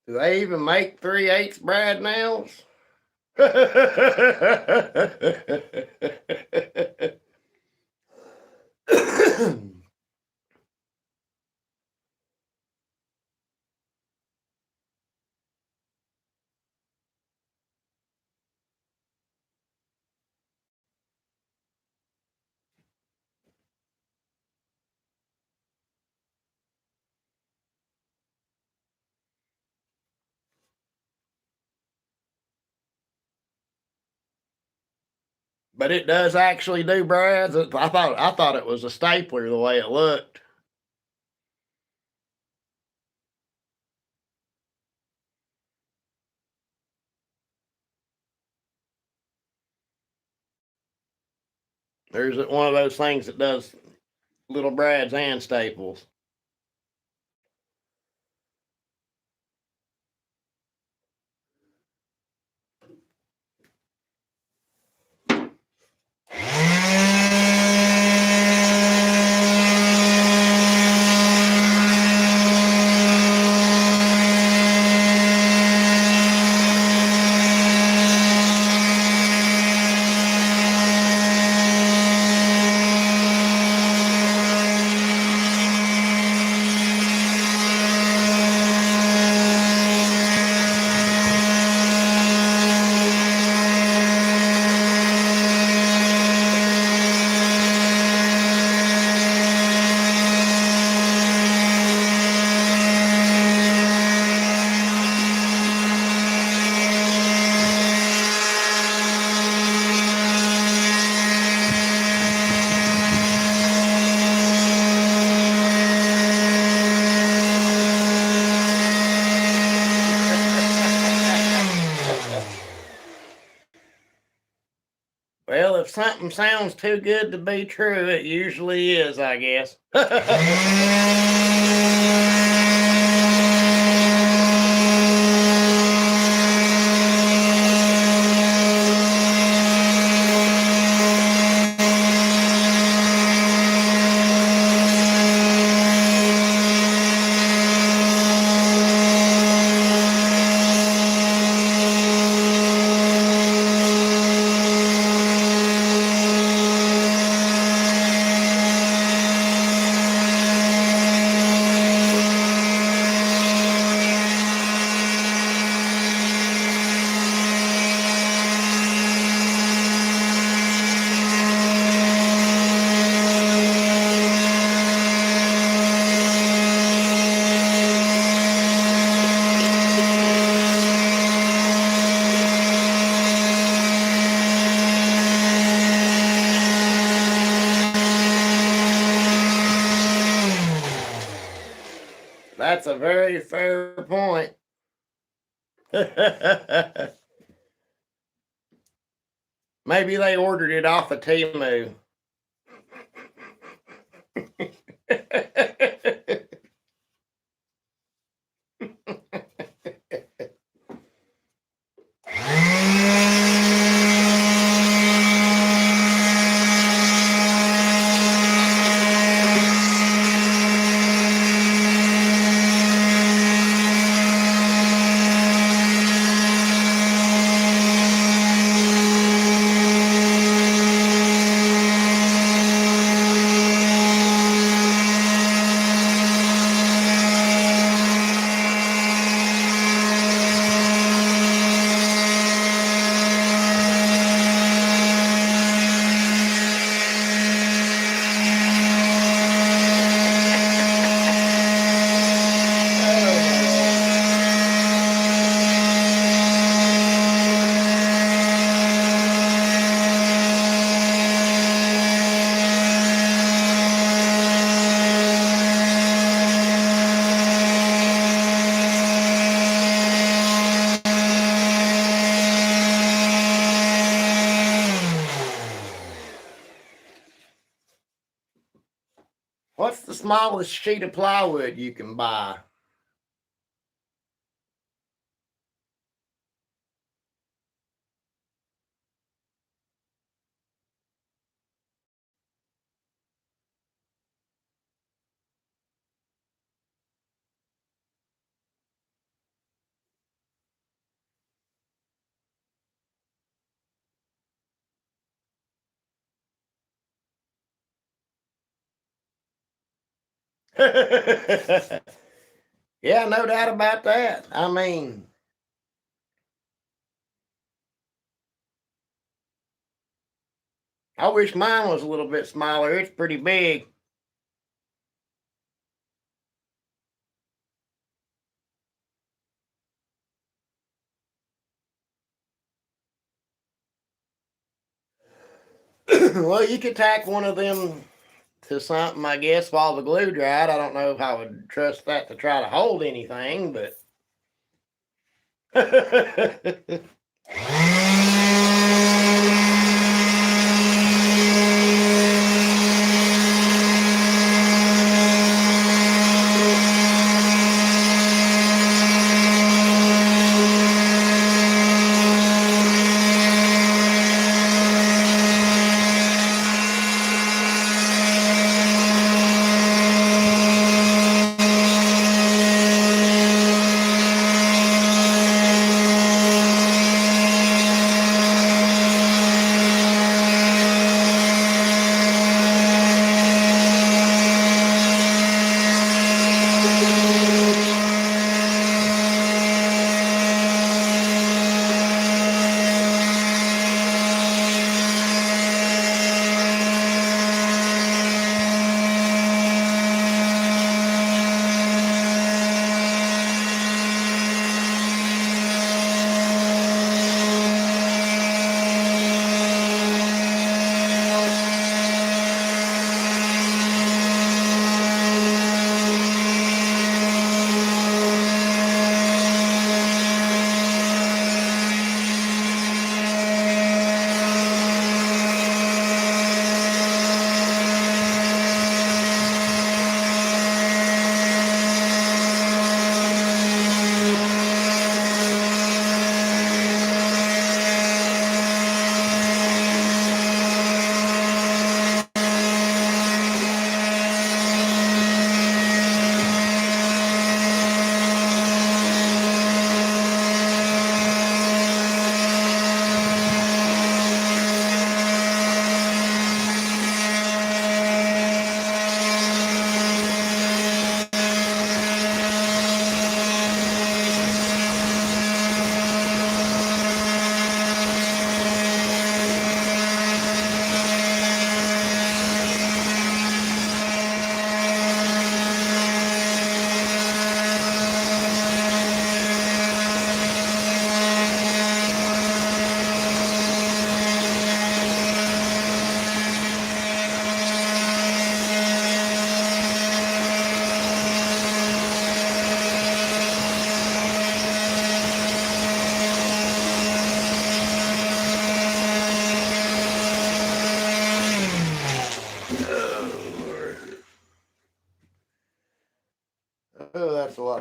Do they even make 3/8 brad nails? But it does actually do brads. I thought it was a stapler the way it looked. There's one of those things that does little brads and staples. if something sounds too good to be true, it usually is, I guess. That's a very fair point. Maybe they ordered it off of Temu. What's the smallest sheet of plywood you can buy? Yeah, no doubt about that. I mean, I wish mine was a little bit smaller. It's pretty big. Well, you could tack one of them to something, I guess, while the glue dried. I don't know if I would trust that to try to hold anything, but.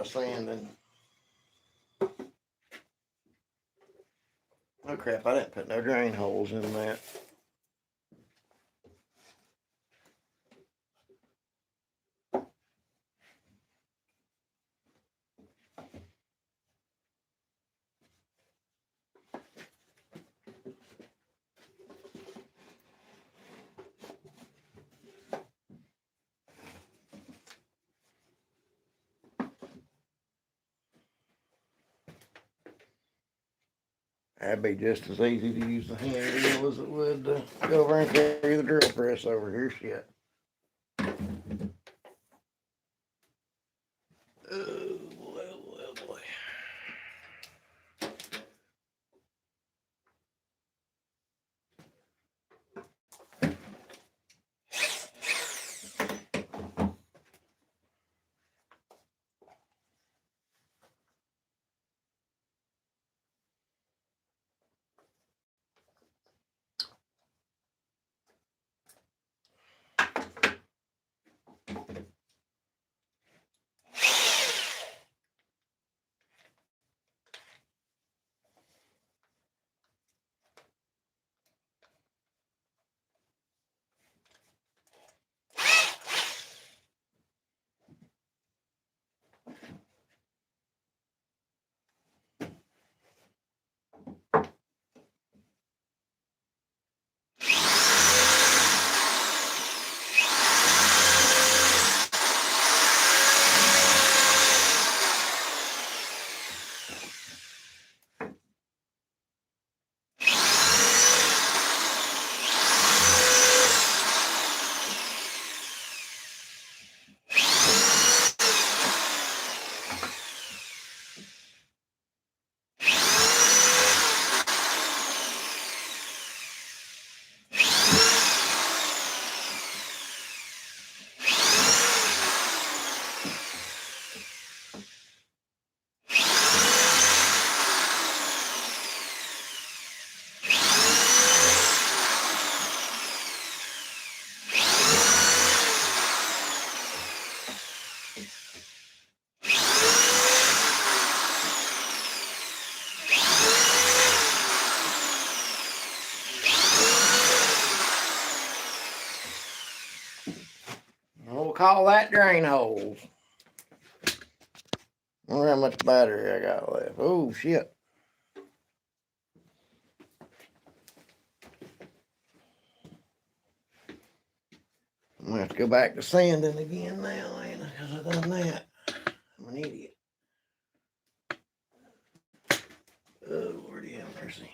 sanding. Oh crap, I didn't put no drain holes in that. That'd be just as easy to use the hand wheel as it would to go over and carry the drill press over here. Shit. Oh boy, oh boy. We'll call that drain holes. I wonder how much battery I got left. Oh shit. I'm gonna have to go back to sanding again now, ain't I? Because I've done that. I'm an idiot. Oh, Lordy have mercy.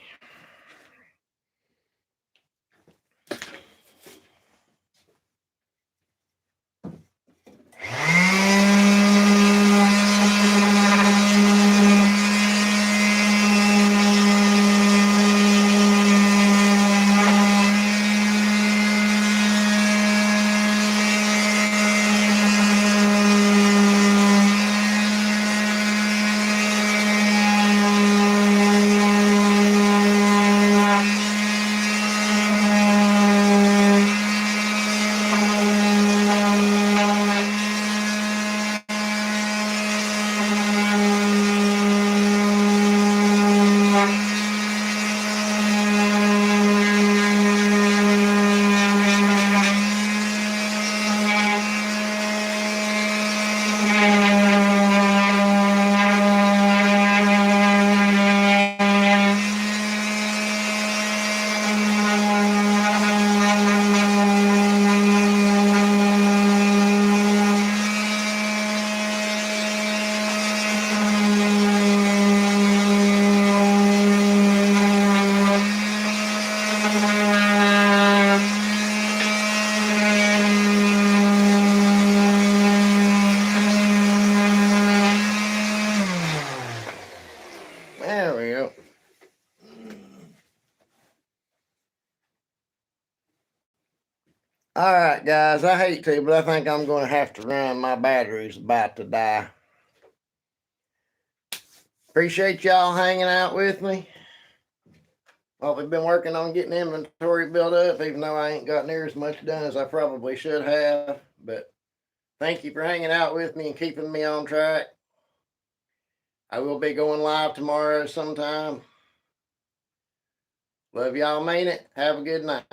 There we go. All right, guys, I hate to, but I think I'm going to have to run. My battery's about to die. Appreciate y'all hanging out with me. Well, we've been working on getting inventory built up, even though I ain't got near as much done as I probably should have. But thank you for hanging out with me and keeping me on track. I will be going live tomorrow sometime. Love y'all, mean it. Have a good night.